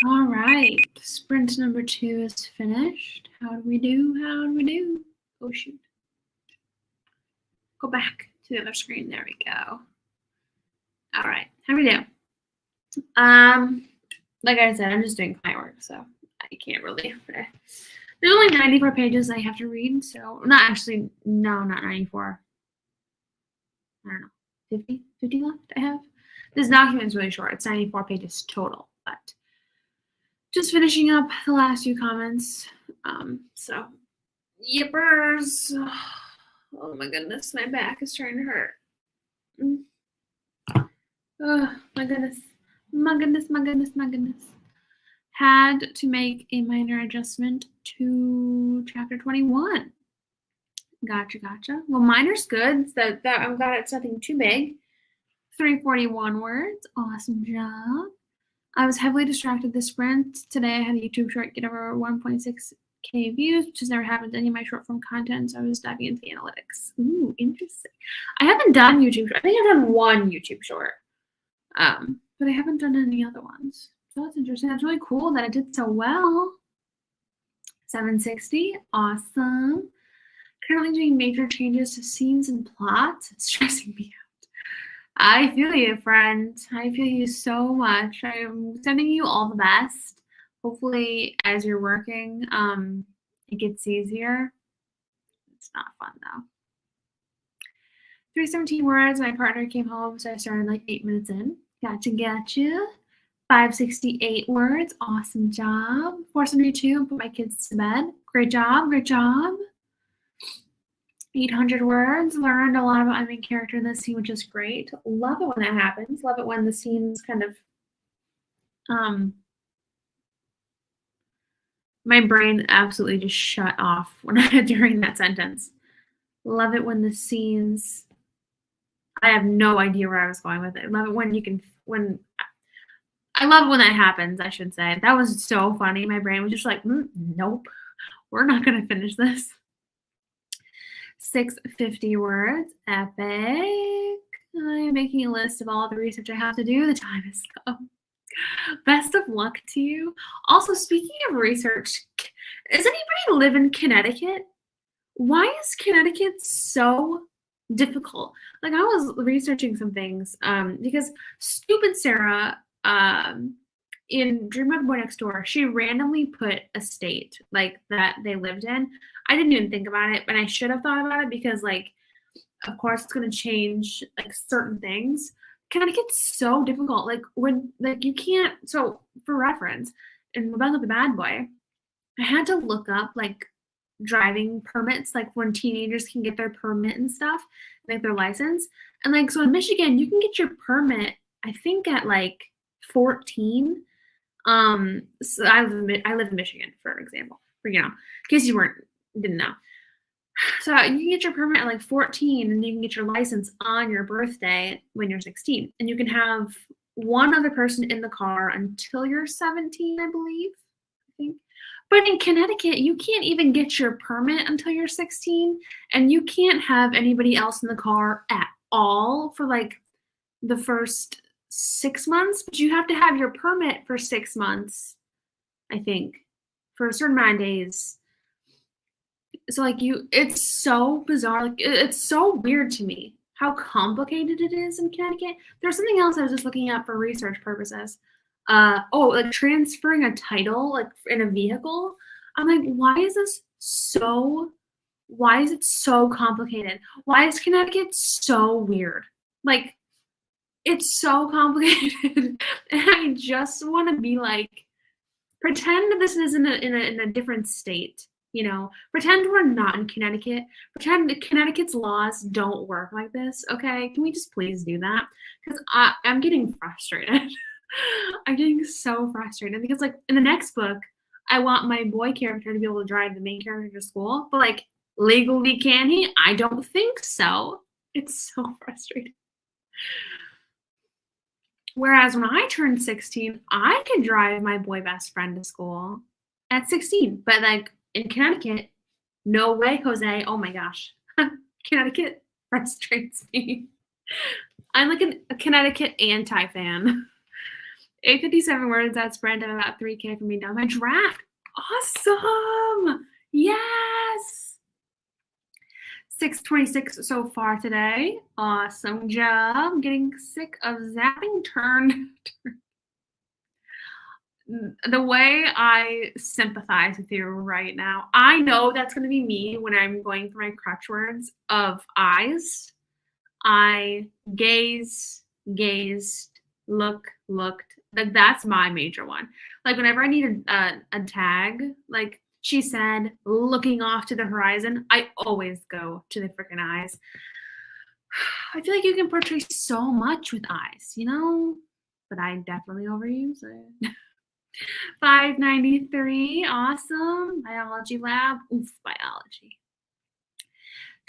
Speaker 1: All right, sprint number 2 is finished. How do we do? How do we do? Oh, shoot. Go back to the other screen. There we go. All right, how do we do? Like I said, I'm just doing client work, so I can't really. There's only 94 pages I have to read, so not actually, no, not 94. I don't know, 50 left I have. This document's really short. It's 94 pages total, but just finishing up the last few comments. So, yippers. Oh my goodness, my back is starting to hurt. Oh my goodness. My goodness. Had to make a minor adjustment to chapter 21. Gotcha. Well, minor's good. So that I'm glad it's nothing too big. 341 words. Awesome job. I was heavily distracted this sprint. Today I had a YouTube short get over 1.6K views, which has never happened to any of my short form content, so I was diving into the analytics. Ooh, interesting. I haven't done YouTube short. I think I've done one YouTube short. But I haven't done any other ones. So that's interesting. That's really cool that I did so well. 760, awesome. Currently doing major changes to scenes and plots. It's stressing me out. I feel you, friend. I feel you so much. I'm sending you all the best. Hopefully, as you're working, it gets easier. It's not fun, though. 317 words. My partner came home, so I started like 8 minutes in. Gotcha. 568 words. Awesome job. 472. Put my kids to bed. Great job. 800 words. Learned a lot about my main character in this scene, which is great. Love it when that happens. Love it when the scenes kind of my brain absolutely just shut off when during that sentence. Love it when the scenes, I have no idea where I was going with it. Love it when I love when that happens, I should say. That was so funny. My brain was just like, nope, we're not going to finish this. 650 words, epic. I'm making a list of all the research I have to do. The time has come. Best of luck to you. Also, speaking of research, does anybody live in Connecticut? Why is Connecticut so difficult? Like, I was researching some things because stupid Sarah in Dream of the Boy Next Door, she randomly put a state like that they lived in. I didn't even think about it, but I should have thought about it because, like, of course, it's going to change like certain things. Connecticut's so difficult. Like when you can't. So for reference, in Rebecca the Bad Boy, I had to look up like driving permits, like when teenagers can get their permit and stuff, like their license. And like so in Michigan, you can get your permit, I think at like 14. So I live in Michigan, for example, in case you didn't know. So you can get your permit at like 14 and you can get your license on your birthday when you're 16. And you can have one other person in the car until you're 17, I believe. I think. But in Connecticut, you can't even get your permit until you're 16. And you can't have anybody else in the car at all for like the first 6 months. But you have to have your permit for 6 months, I think, for a certain amount of days. So like it's so bizarre. Like it's so weird to me how complicated it is in Connecticut. There's something else I was just looking up for research purposes. Like transferring a title like in a vehicle. I'm like, why is it so complicated? Why is Connecticut so weird? Like it's so complicated. And I just want to be like, pretend that this is in a different state. Pretend we're not in Connecticut. Pretend that Connecticut's laws don't work like this, okay? Can we just please do that? Because I'm getting frustrated. I'm getting so frustrated because, like, in the next book, I want my boy character to be able to drive the main character to school, but, like, legally can he? I don't think so. It's so frustrating. Whereas when I turned 16, I could drive my boy best friend to school at 16, but, like, in Connecticut, no way, Jose. Oh my gosh. Connecticut frustrates me. I'm like a Connecticut anti-fan. 857 words, that's sprint of about 3K for me down my draft. Awesome! Yes! 626 so far today. Awesome job. Getting sick of zapping turn. The way I sympathize with you right now, I know that's going to be me when I'm going through my crutch words of eyes. I gazed, looked. Like that's my major one. Like whenever I need a tag, like she said, looking off to the horizon, I always go to the freaking eyes. I feel like you can portray so much with eyes, you know? But I definitely overuse it. 593, awesome. Biology lab, oof, biology.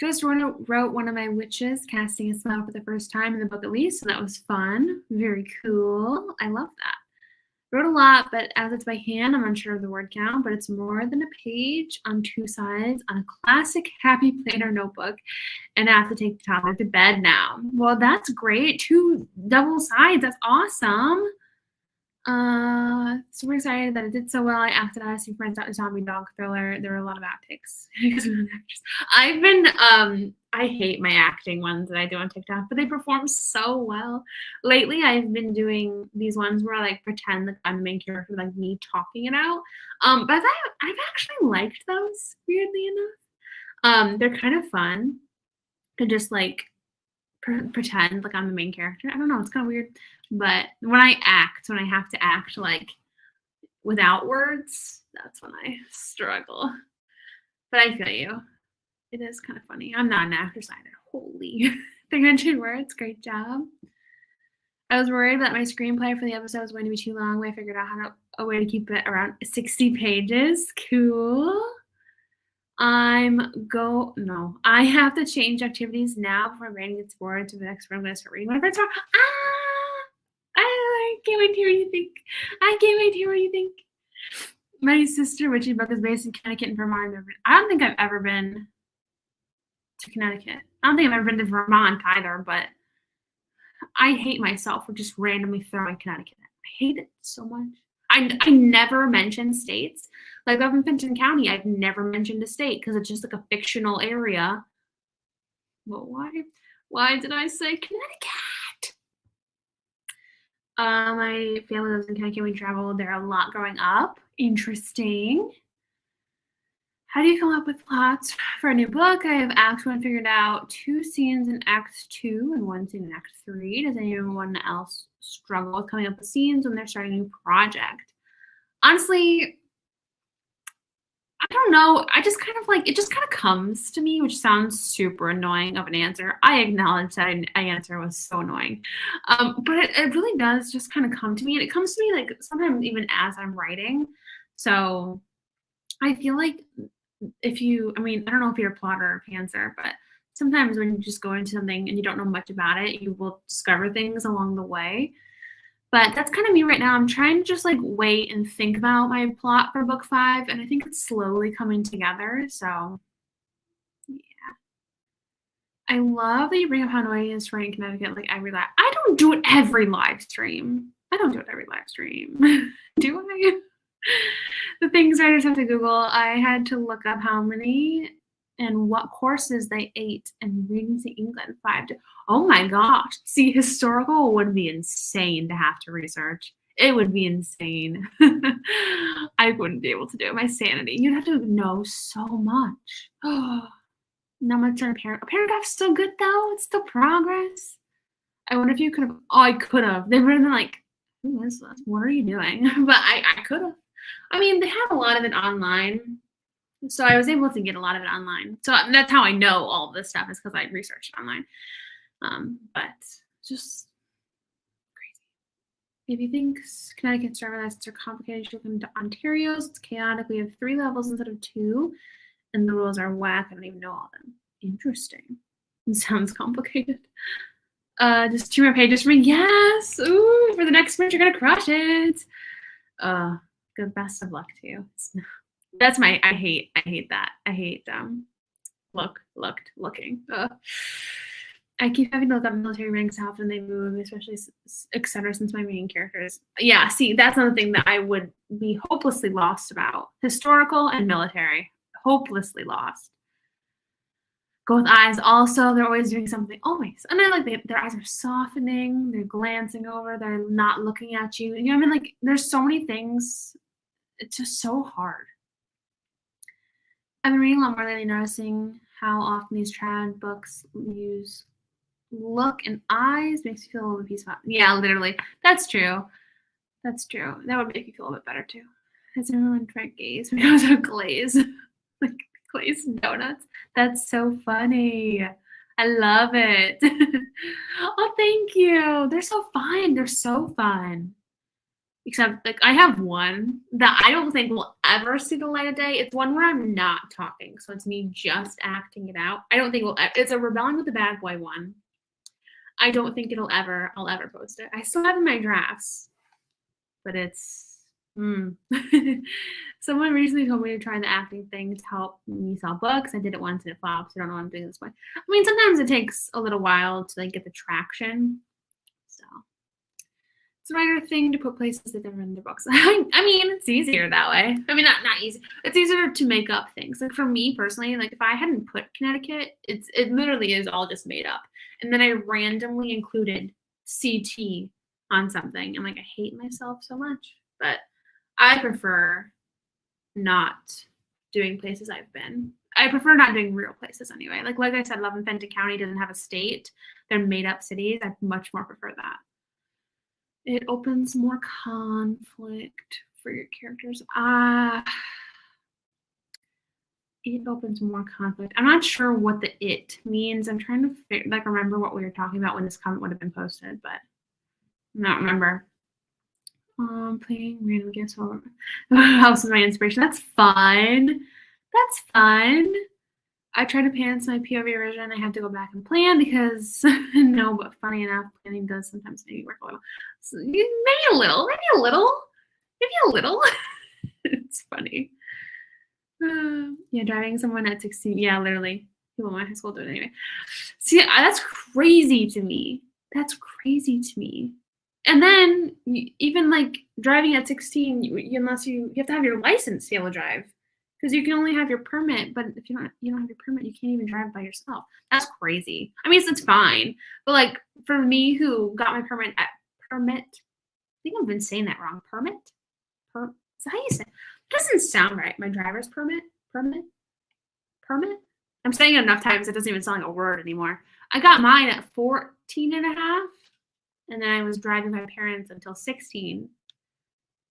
Speaker 1: Just wrote one of my witches casting a spell for the first time in the book at least, and that was fun. Very cool. I love that. Wrote a lot, but as it's by hand, I'm unsure of the word count, but it's more than a page on 2 sides on a classic Happy Planner notebook, and I have to take the toddler to bed now. Well, that's great. 2 double sides. That's awesome. Super excited that it did so well. I acted as some friends out a zombie dog thriller. There were a lot of outtakes. I've been I hate my acting ones that I do on TikTok, but they perform so well. Lately I've been doing these ones where I like pretend like I'm the main character, like me talking it out. But I've actually liked those, weirdly enough. They're kind of fun to just like pretend like I'm the main character. I don't know, it's kind of weird. But when I have to act like without words, that's when I struggle. But I feel you. It is kind of funny. I'm not an actress either. Holy 300 words. Great job. I was worried that my screenplay for the episode was going to be too long, but I figured out a way to keep it around 60 pages. Cool. I have to change activities now before Brandon gets bored. So the next one I'm going to start reading my friends are. I can't wait to hear what you think. My sister witchy book is based in Connecticut and Vermont. I don't think I've ever been to Connecticut. I don't think I've ever been to Vermont either, but I hate myself for just randomly throwing Connecticut. I hate it so much. I never mention states. Like up in Fenton County, I've never mentioned a state because it's just like a fictional area. Well, why did I say Connecticut? My family lives in Connecticut. We traveled there a lot growing up. Interesting. How do you come up with plots for a new book? I have Act 1 figured out, 2 scenes in Act 2 and 1 scene in Act 3. Does anyone else struggle with coming up with scenes when they're starting a new project? Honestly, I don't know. I just kind of it just kind of comes to me, which sounds super annoying of an answer. I acknowledge that an answer was so annoying. But it really does just kind of come to me. And it comes to me like sometimes even as I'm writing. So I feel like I don't know if you're a plotter or a pantser, but sometimes when you just go into something and you don't know much about it, you will discover things along the way. But that's kind of me right now. I'm trying to just wait and think about my plot for book 5, and I think it's slowly coming together. So, yeah. I love that you bring up how annoying it is to write in Connecticut. I don't do it every live stream. Do I? The things writers have to Google. I had to look up how many and what courses they ate in reading to England. Oh my gosh. See, historical would be insane to have to research. It would be insane. I wouldn't be able to do it. My sanity. You'd have to know so much. Oh, not much on a paragraph. A paragraph's still good though. It's still progress. I wonder if you could have. Oh, I could have. They would have been like, who is this? What are you doing? But I could have. I mean, they have a lot of it online. So I was able to get a lot of it online. So that's how I know all of this stuff is because I researched it online. But just crazy. If you think Connecticut's driver licenses are complicated, you should come to Ontario's. It's chaotic. We have 3 levels instead of 2, and the rules are whack. I don't even know all of them. Interesting. It sounds complicated. Just 2 more pages for me. Yes. Ooh, for the next sprint, you're gonna crush it. Good. Best of luck to you. That's I hate that. I hate looking. I keep having to look up military ranks how often they move, especially etc. Since my main characters. Yeah, see, that's another thing that I would be hopelessly lost about. Historical and military. Hopelessly lost. Go with eyes also, they're always doing something, always. And I like their eyes are softening, they're glancing over, they're not looking at you. You know what I mean? Like, there's so many things. It's just so hard. I've been reading a lot more lately, noticing how often these trad books use look and eyes makes you feel a little peaceful. Yeah, literally. That's true. That's true. That would make you feel a bit better too. Has everyone tried gaze because of glaze? Like glazed donuts. That's so funny. I love it. Oh, thank you. They're so fun. They're so fun. Except, like, I have one that I don't think will ever see the light of day. It's one where I'm not talking, so it's me just acting it out. I don't think it's a Rebelling with the Bad Boy one. I don't think I'll ever post it. I still have in my drafts, but it's someone recently told me to try the acting thing to help me sell books. I did it once and it flopped, so I don't know what I'm doing this way. I mean, sometimes it takes a little while to like get the traction. So it's a writer thing to put places that never in their books. I mean, it's easier that way. I mean, not easy. It's easier to make up things. Like for me personally, like if I hadn't put Connecticut, it literally is all just made up. And then I randomly included CT on something. I'm like, I hate myself so much. But I prefer not doing places I've been. I prefer not doing real places anyway. Like I said, Love and Fenton County doesn't have a state. They're made up cities. I much more prefer that. It opens more conflict for your characters. It opens more conflict. I'm not sure what the it means. I'm trying to remember what we were talking about when this comment would have been posted, but I don't remember. Playing random guess House is my inspiration. That's fun. That's fun. I tried to pants my POV version. I had to go back and plan because no, but funny enough, planning does sometimes make me work a little. So, maybe a little. It's funny. Yeah, driving someone at 16. Yeah, literally. People in my high school do it anyway. See, that's crazy to me. That's crazy to me. And then even like driving at 16, unless you have to have your license to be able to drive, because you can only have your permit. But if you don't have your permit, you can't even drive by yourself. That's crazy. I mean, it's fine, but like for me, who got my permit at permit, I think I've been saying that wrong. Permit, is that how you say it? It doesn't sound right. My driver's permit. I'm saying it enough times it doesn't even sound like a word anymore. I got mine at 14 and a half. And then I was driving my parents until 16.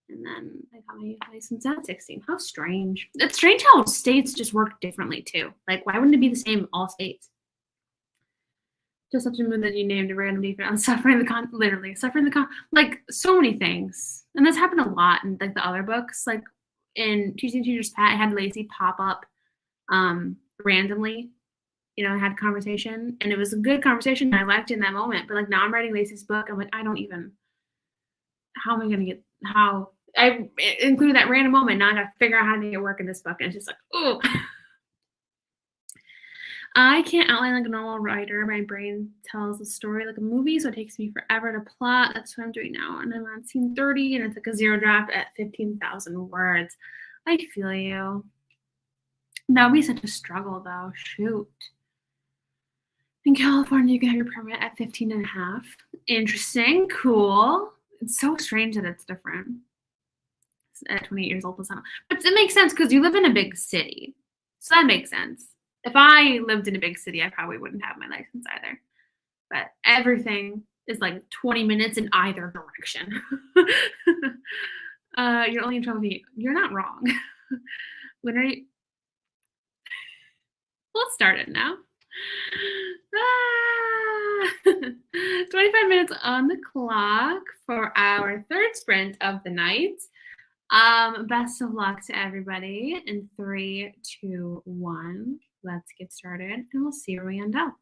Speaker 1: And then I got my license at 16. How strange. It's strange how states just work differently too. Like, why wouldn't it be the same in all states? Just such a mood that you named a random defense. Literally suffering the con. Like, so many things. And this happened a lot in like the other books. Like in Teaching Teacher's Pet, I had Lacey pop up randomly. You know, I had a conversation and it was a good conversation. And I liked it in that moment. But like now I'm writing Lacey's book. I'm like, how am I going to get, how I included that random moment. Now I got to figure out how to make it work in this book. And it's just like, oh, I can't outline like a normal writer. My brain tells the story like a movie. So it takes me forever to plot. That's what I'm doing now. And I'm on scene 30 and it's like a zero draft at 15,000 words. I feel you. That would be such a struggle though. Shoot. In California, you can have your permit at 15 and a half. Interesting. Cool. It's so strange that it's different. At 28 years old, but it makes sense because you live in a big city. So that makes sense. If I lived in a big city, I probably wouldn't have my license either. But everything is like 20 minutes in either direction. You're only in trouble if you're not wrong. When are you? Let's start it now. 25 minutes on the clock for our third sprint of the night. Best of luck to everybody in 3, 2, 1. Let's get started and we'll see where we end up.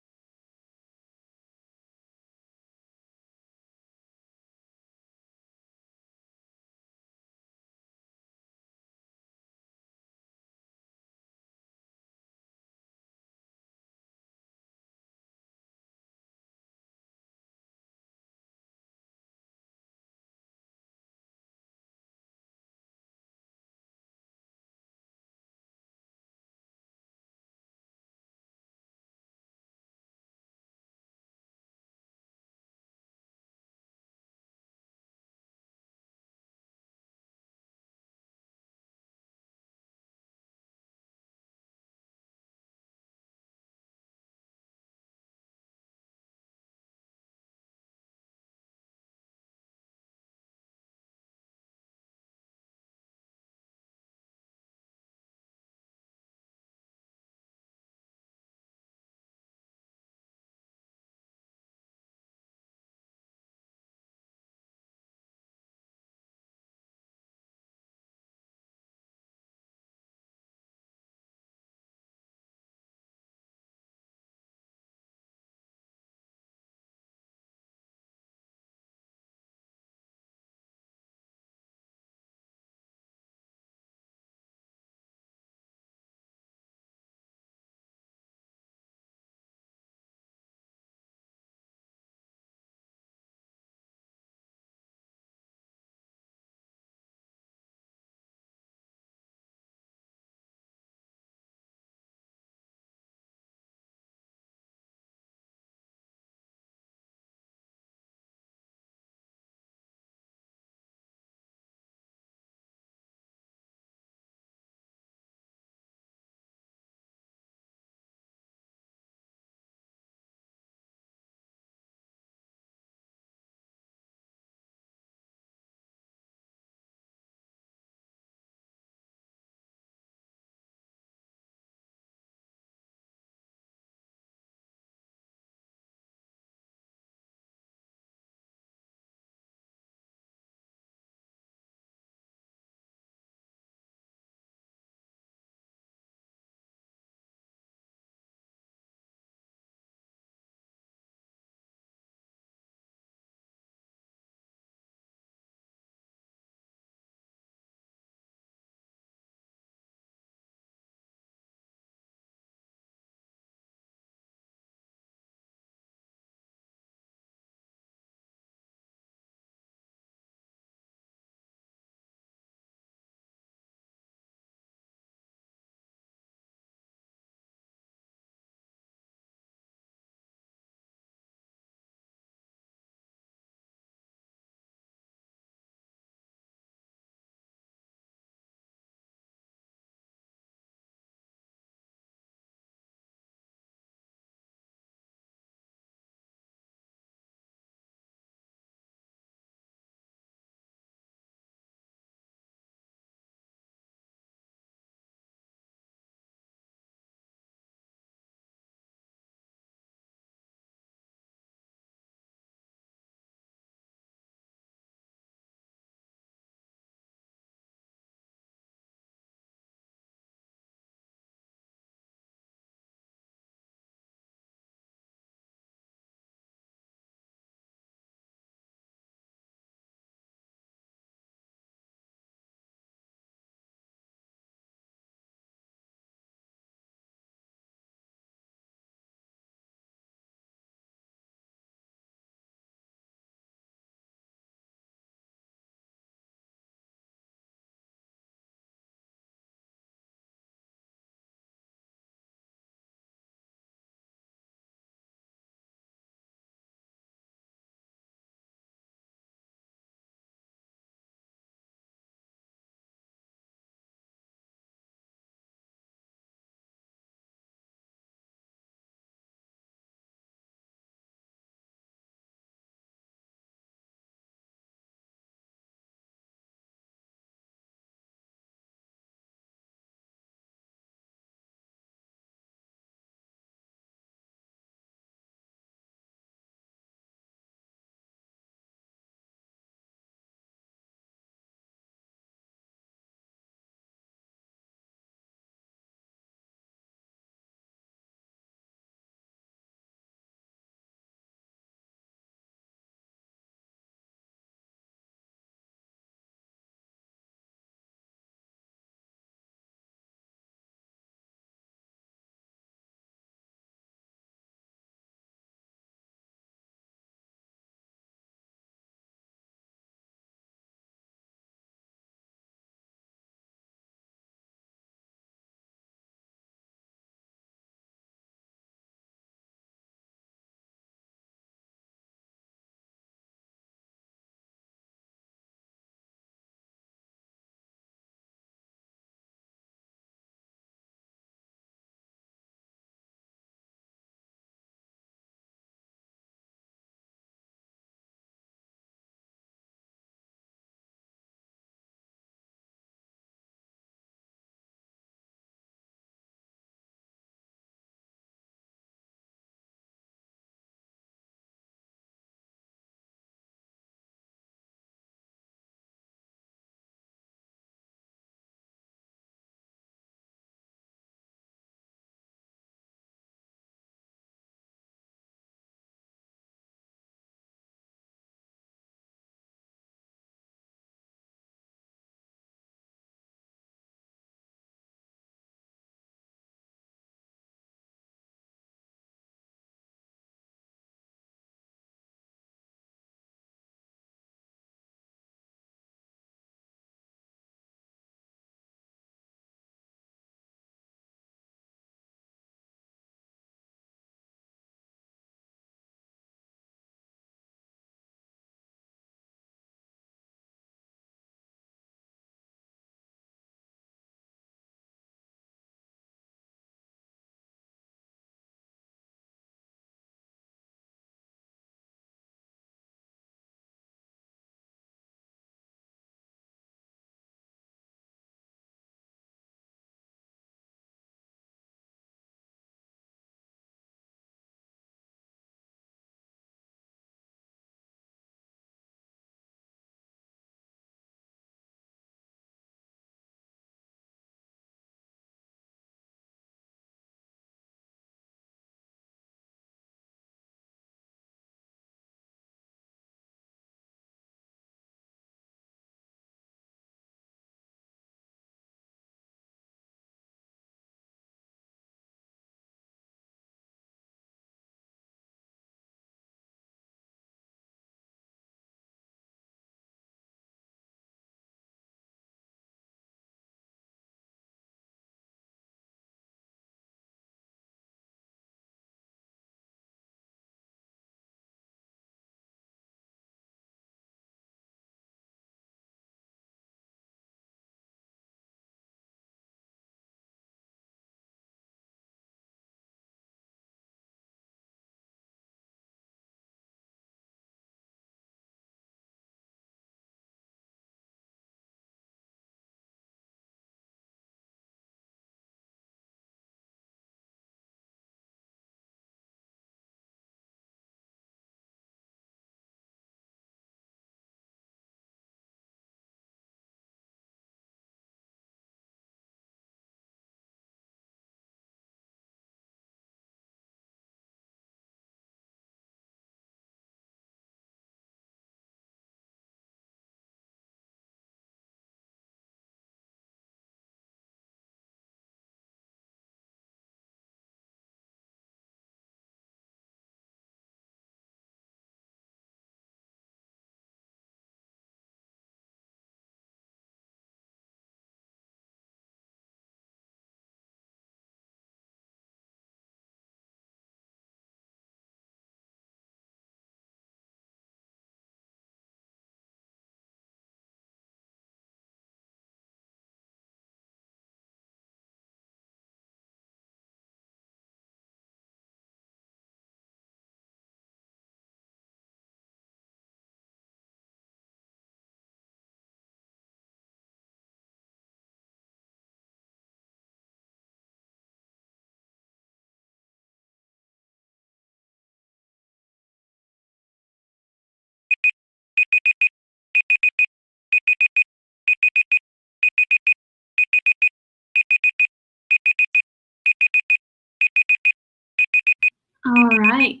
Speaker 1: All right,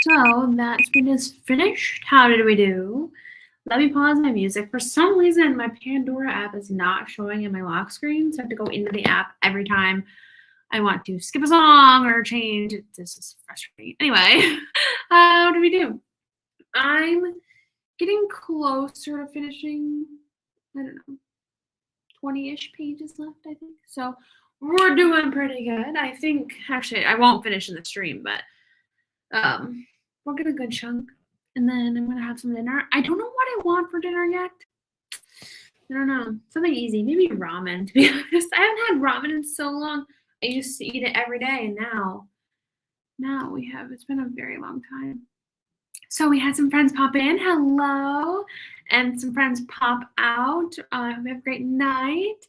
Speaker 1: so that sprint is finished. How did we do? Let me pause my music. For some reason, my Pandora app is not showing in my lock screen, so I have to go into the app every time I want to skip a song or change. This is frustrating. Anyway, how do we do? I'm getting closer to finishing, I don't know, 20-ish pages left, I think. So we're doing pretty good. I think, actually, I won't finish in the stream, but we'll get a good chunk. And then I'm gonna have some dinner. I don't know what I want for dinner yet. I don't know. Something easy. Maybe ramen, to be honest. I haven't had ramen in so long. I used to eat it every day, and now it's been a very long time. So we had some friends pop in. Hello. And some friends pop out. I hope you have a great night.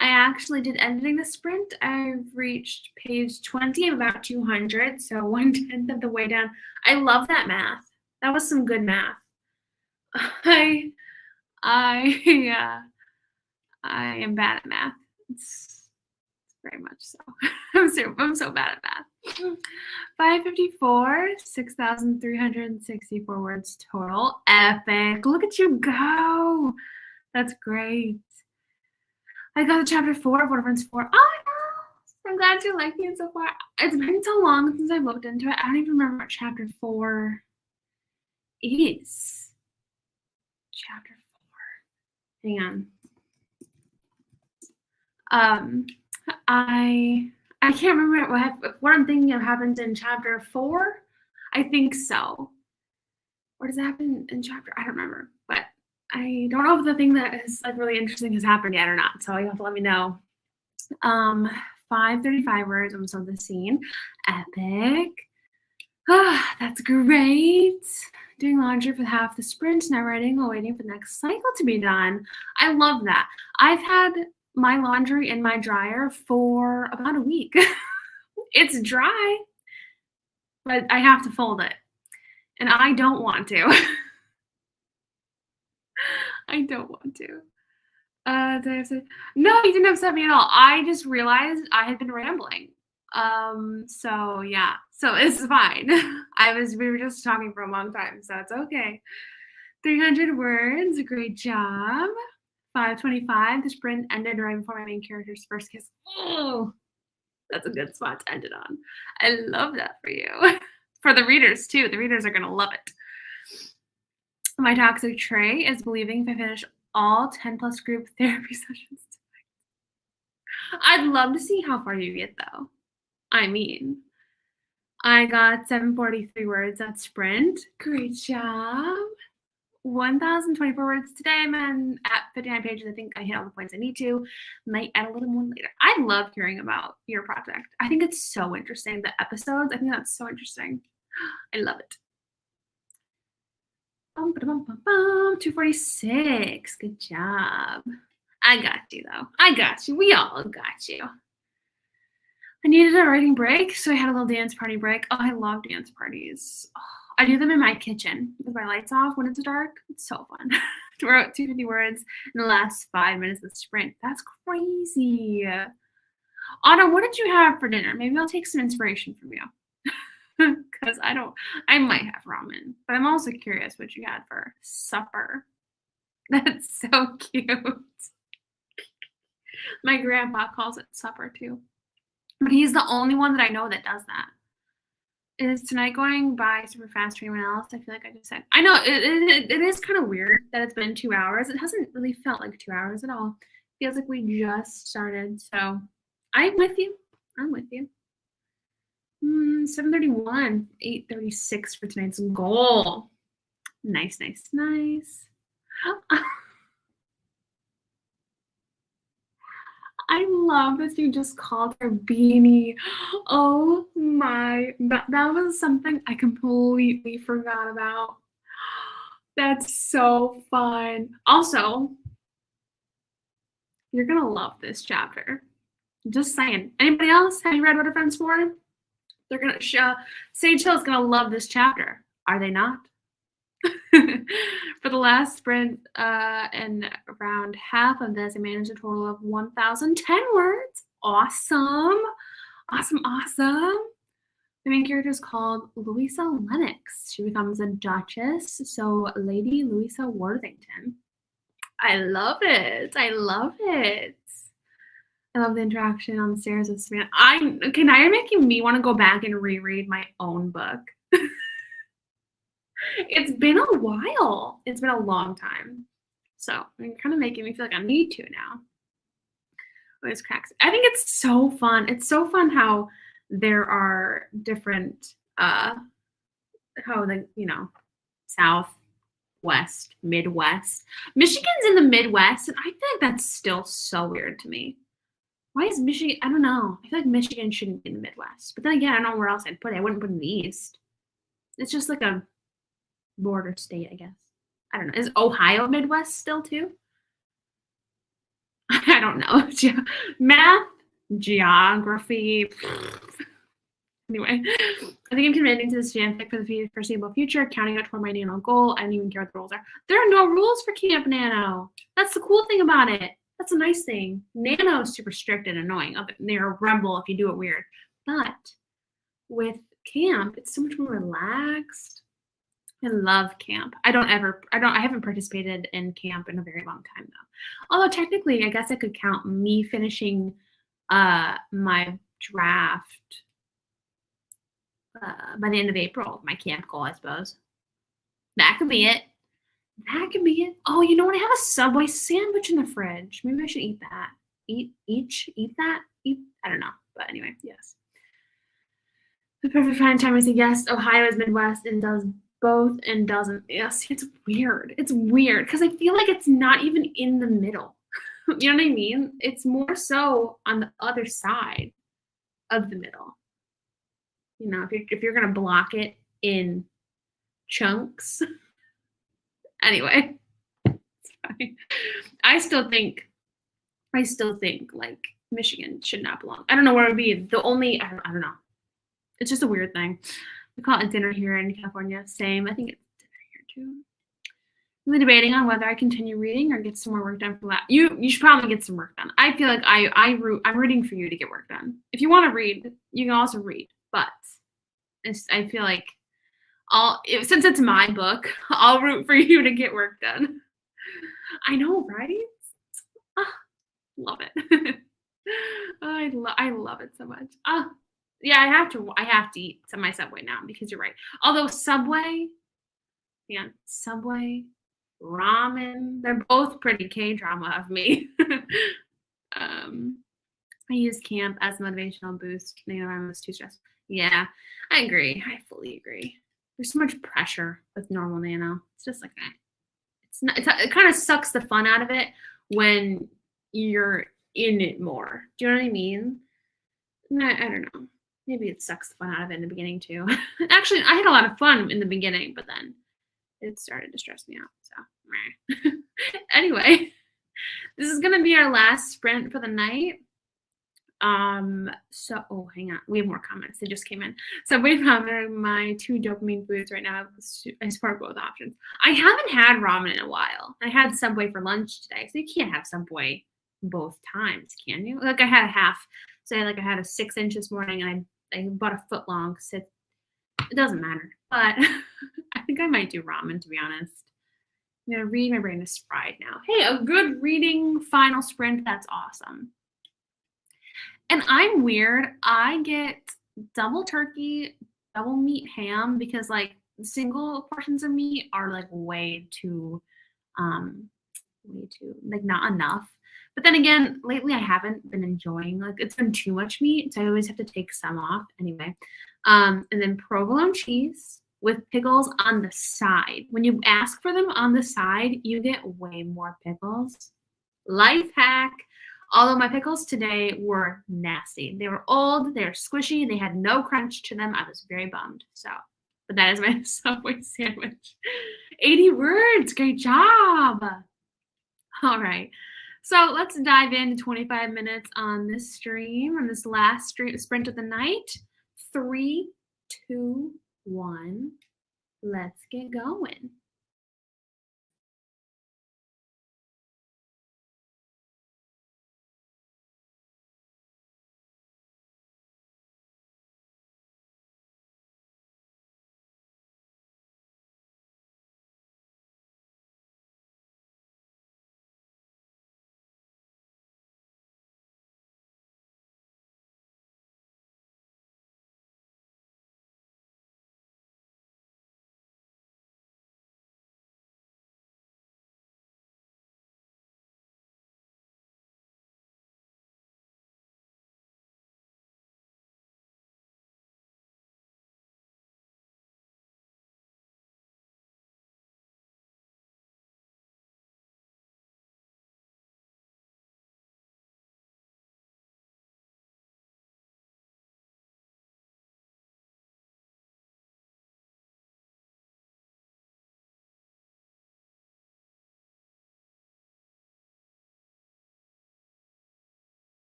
Speaker 1: I actually did editing the sprint. I've reached page 20 of about 200, so 1/10 of the way down. I love that math. That was some good math. I am bad at math. It's very much so. I'm so bad at math. 554, 6,364 words total. Epic. Look at you go. That's great. I got to chapter 4 of What a Friend's For. Oh my gosh. I'm glad you like it so far. It's been so long since I've looked into it. I don't even remember what chapter 4 is. Chapter 4. Hang on. I can't remember what I'm thinking of happens in chapter 4. I think so. Or does it happen in chapter? I don't remember. But I don't know if the thing that is like really interesting has happened yet or not. So you have to let me know. 535 words. I'm so the scene. Epic. Ah, that's great. Doing laundry for half the sprint, now writing while waiting for the next cycle to be done. I love that. I've had my laundry in my dryer for about a week. It's dry, but I have to fold it. And I don't want to. I don't want to. Did I upset? No, you didn't upset me at all. I just realized I had been rambling. So yeah, so it's fine. We were just talking for a long time, so it's okay. 300 words, great job. 525, the sprint ended right before my main character's first kiss. Oh, that's a good spot to end it on. I love that for you. For the readers too, the readers are gonna love it. My toxic trait is believing if I finish all 10 plus group therapy sessions tonight. I'd love to see how far you get though. I mean, I got 743 words at sprint. Great job. 1,024 words today. I'm at 59 pages. I think I hit all the points I need to. Might add a little more later. I love hearing about your project. I think it's so interesting. The episodes, I think that's so interesting. I love it. 246. Good job. I got you, though. I got you. We all got you. I needed a writing break, so I had a little dance party break. Oh, I love dance parties. Oh, I do them in my kitchen with my lights off when it's dark. It's so fun. To write 250 words in the last 5 minutes of the sprint. That's crazy. Anna, what did you have for dinner? Maybe I'll take some inspiration from you. Because I might have ramen, but I'm also curious what you had for supper. That's so cute. My grandpa calls it supper too. But he's the only one that I know that does that. Is tonight going by super fast for anyone else? I feel like I just said. I know, it is kind of weird that it's been 2 hours. It hasn't really felt like 2 hours at all. It feels like we just started. So I'm with you. 7:31, 8:36 for tonight's goal. Nice. I love that you just called her Beanie. Oh my, that was something I completely forgot about. That's so fun. Also, you're gonna love this chapter. Just saying. Anybody else? Have you read What a Friend's For? They're gonna Sage Hill is gonna love this chapter. Are they not? For the last sprint and around half of this, I managed a total of 1,010 words. Awesome. The main character is called Louisa Lennox. She becomes a duchess, so Lady Louisa Worthington. I love it. I love it. I love the interaction on the stairs with Samantha. Okay, now you're making me want to go back and reread my own book. It's been a while. It's been a long time. So you're kind of making me feel like I need to now. Always cracks. I think it's so fun. It's so fun how there are different, how the, South, West, Midwest. Michigan's in the Midwest, and I feel like that's still so weird to me. Why is Michigan? I don't know. I feel like Michigan shouldn't be in the Midwest. But then again, I don't know where else I'd put it. I wouldn't put it in the East. It's just like a border state, I guess. I don't know. Is Ohio Midwest still too? I don't know. Math, geography. Anyway, I think I'm committing to this fanfic for the foreseeable future, counting out toward my nano goal. I don't even care what the rules are. There are no rules for Camp Nano. That's the cool thing about it. That's a nice thing. Nano is super strict and annoying. They're a rebel if you do it weird. But with camp, it's so much more relaxed. I love camp. I haven't participated in camp in a very long time though. Although technically, I guess I could count me finishing my draft by the end of April, my camp goal, I suppose. That could be it. That could be it. Oh, you know what? I have a Subway sandwich in the fridge. Maybe I should eat that. Eat that? I don't know. But anyway, yes. The perfect fine time is a yes. Ohio is Midwest and does both and doesn't. Yes, it's weird. It's weird because I feel like it's not even in the middle. You know what I mean? It's more so on the other side of the middle. You know, if you're gonna block it in chunks. Anyway, it's fine. I still think like Michigan should not belong. I don't know where it would be. I don't know. It's just a weird thing. We call it dinner here in California. Same. I think it's dinner here too. I'm really debating on whether I continue reading or get some more work done for that. You should probably get some work done. I feel like I'm rooting for you to get work done. If you want to read, you can also read. But I feel like since it's my book, I'll root for you to get work done. I know, right? Love it. I love it so much. Yeah, I have to eat my Subway now because you're right. Although Subway, ramen, they're both pretty K-drama of me. I use camp as a motivational boost. I'm too stressed. Yeah, I agree. I fully agree. There's so much pressure with normal nano. It's just like that. It kind of sucks the fun out of it when you're in it more. Do you know what I mean? I don't know. Maybe it sucks the fun out of it in the beginning too. Actually, I had a lot of fun in the beginning, but then it started to stress me out. So anyway, this is gonna be our last sprint for the night. Hang on. We have more comments. They just came in. Subway ramen, my 2 dopamine foods right now. I support both options. I haven't had ramen in a while. I had Subway for lunch today, so you can't have Subway both times, can you? Like I had a half. Say like I had a 6-inch this morning, and I bought a foot long. So it doesn't matter. But I think I might do ramen, to be honest. I'm gonna read. My brain is fried now. Hey, a good reading final sprint. That's awesome. And I'm weird. I get double turkey, double meat ham because like single portions of meat are like way too like not enough. But then again, lately I haven't been enjoying, like it's been too much meat, so I always have to take some off anyway. And then provolone cheese with pickles on the side. When you ask for them on the side, you get way more pickles. Life hack. Although my pickles today were nasty. They were old, they were squishy, they had no crunch to them. I was very bummed. But that is my Subway sandwich. 80 words, great job. All right, so let's dive into 25 minutes on this stream, on this last sprint of the night. 3, 2, 1, let's get going.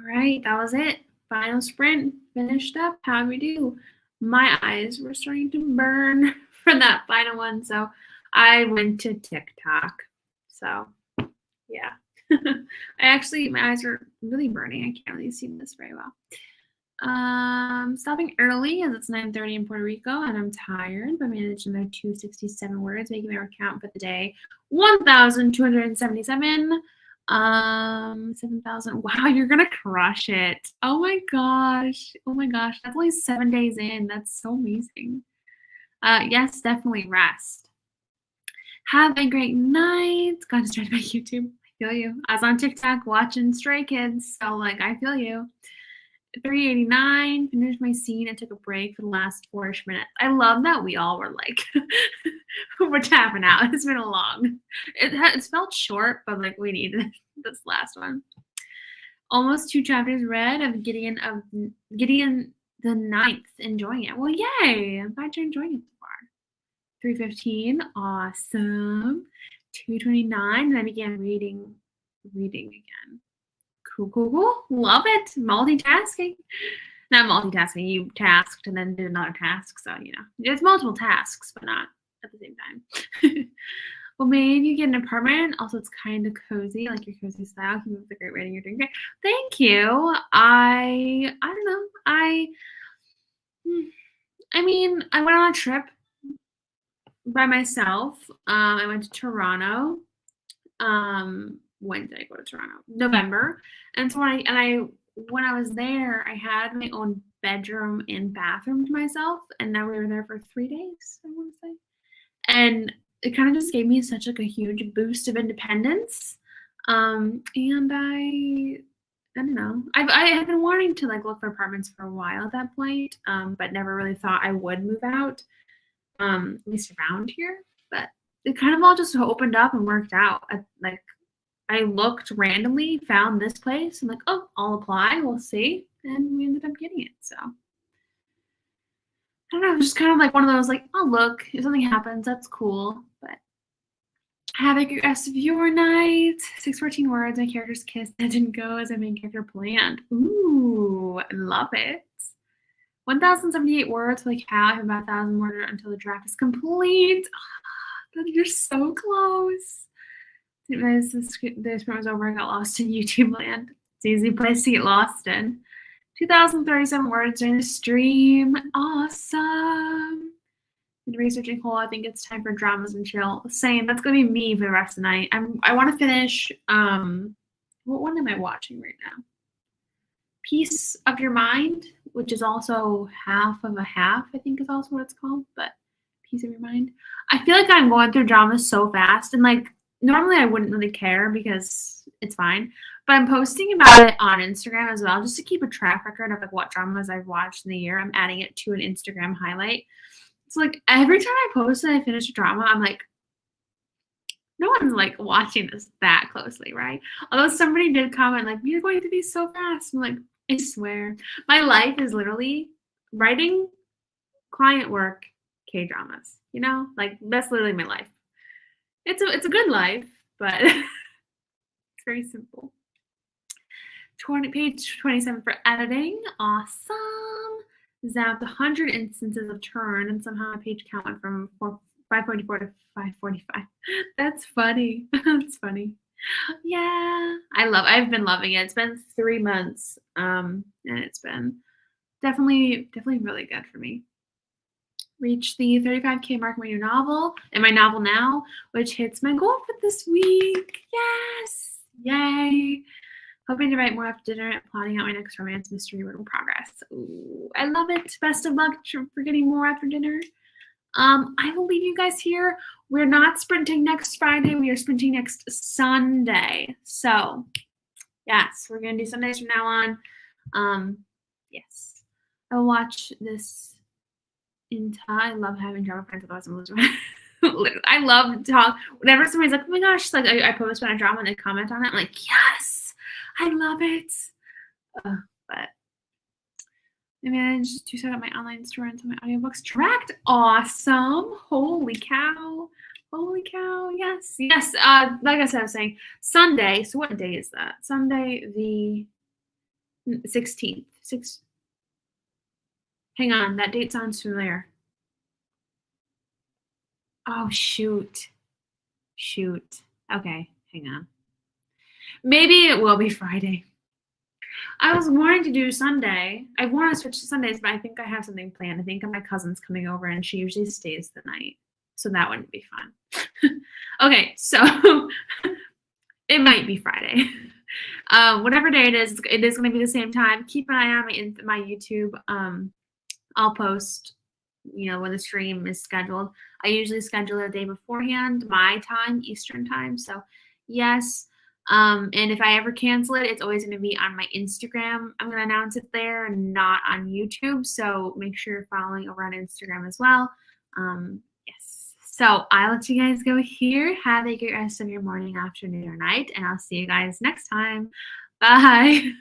Speaker 1: All right, that was it. Final sprint finished up. How'd we do? My eyes were starting to burn for that final one, so I went to TikTok. So, yeah. My eyes are really burning. I can't really see this very well. Stopping early as it's 9:30 in Puerto Rico, and I'm tired, but managed another 267 words, making my count for the day 1,277. 7,000. Wow, you're gonna crush it. Oh my gosh. Oh my gosh. That's only 7 days in. That's so amazing. Yes, definitely rest. Have a great night. Got distracted by YouTube. I feel you. I was on TikTok watching Stray Kids, so like I feel you. 389, finished my scene and took a break for the last 4-ish minutes. I love that we all were like, we're tapping out. It's been a long. It's felt short, but like we needed this last one. Almost 2 chapters read of Gideon the Ninth. Enjoying it. Well, yay! I'm glad you're enjoying it so far. 315, awesome. 229, and I began reading again. Cool. Love it. Multitasking. Not multitasking. You tasked and then did another task. So, it's multiple tasks, but not at the same time. Well, made you get an apartment. Also, it's kind of cozy, like your cozy style. Keep up the great rating. You're doing great. Thank you. I don't know. I mean, I went on a trip by myself. I went to Toronto. When did I go to Toronto? November. And so when I was there, I had my own bedroom and bathroom to myself, and now we were there for 3 days, I want to say. And it kind of just gave me such like a huge boost of independence. And I don't know. I had been wanting to like look for apartments for a while at that point, but never really thought I would move out, at least around here. But it kind of all just opened up and worked out. I looked randomly, found this place, and like, oh, I'll apply, we'll see. And we ended up getting it. So I don't know, it was just kind of like one of those like, oh look, if something happens, that's cool. But have a good rest of your night. 614 words, my character's kiss that didn't go as my main character planned. Ooh, I love it. 1,078 words, like how I have about 1,000 more until the draft is complete. Oh, you're so close. As the sprint was over, I got lost in YouTube land. It's an easy place to get lost in. 2,037 words during the stream. Awesome. And researching whole, I think it's time for dramas and chill. Same. That's gonna be me for the rest of the night. I want to finish. What one am I watching right now? Piece of Your Mind, which is also half of a half. I think is also what it's called. But Piece of Your Mind. I feel like I'm going through dramas so fast, and like. Normally, I wouldn't really care because it's fine, but I'm posting about it on Instagram as well, just to keep a track record of like what dramas I've watched in the year. I'm adding it to an Instagram highlight. So like every time I post and I finish a drama, I'm like, no one's like watching this that closely, right? Although somebody did comment like, you're going to be so fast. I'm like, I swear, my life is literally writing, client work, K-dramas. Like that's literally my life. It's a good life, but it's very simple. Page 27 for editing. Awesome. Zapped 100 instances of turn, and somehow my page count went from 544 to 545. That's funny. That's funny. Yeah, I've been loving it. It's been 3 months, and it's been definitely really good for me. Reached the 35K mark in my new novel, now, which hits my goal for this week. Yes! Yay! Hoping to write more after dinner and plotting out my next romance mystery work in progress. Ooh, I love it. Best of luck for getting more after dinner. I will leave you guys here. We're not sprinting next Friday. We are sprinting next Sunday. So, yes, we're going to do Sundays from now on. Yes. I'll watch this. I love having drama friends, otherwise I'm losing my I love talk. Whenever somebody's like, oh my gosh, like I post about a drama and they comment on it, I'm like, yes, I love it. But I managed to set up my online store and some of my audiobooks tracked. Awesome. Holy cow. Yes. Like I said, I was saying Sunday. So what day is that? Sunday 16th. Hang on, that date sounds familiar. Oh, shoot. Shoot. Okay, hang on. Maybe it will be Friday. I was wanting to do Sunday. I want to switch to Sundays, but I think I have something planned. I think my cousin's coming over and she usually stays the night. So that wouldn't be fun. Okay, so it might be Friday. Whatever day it is going to be the same time. Keep an eye on my YouTube. I'll post, when the stream is scheduled. I usually schedule a day beforehand, my time, Eastern time. So yes. And if I ever cancel it, it's always going to be on my Instagram. I'm going to announce it there, not on YouTube. So make sure you're following over on Instagram as well. Yes. So I'll let you guys go here. Have a great rest of your morning, afternoon, or night. And I'll see you guys next time. Bye.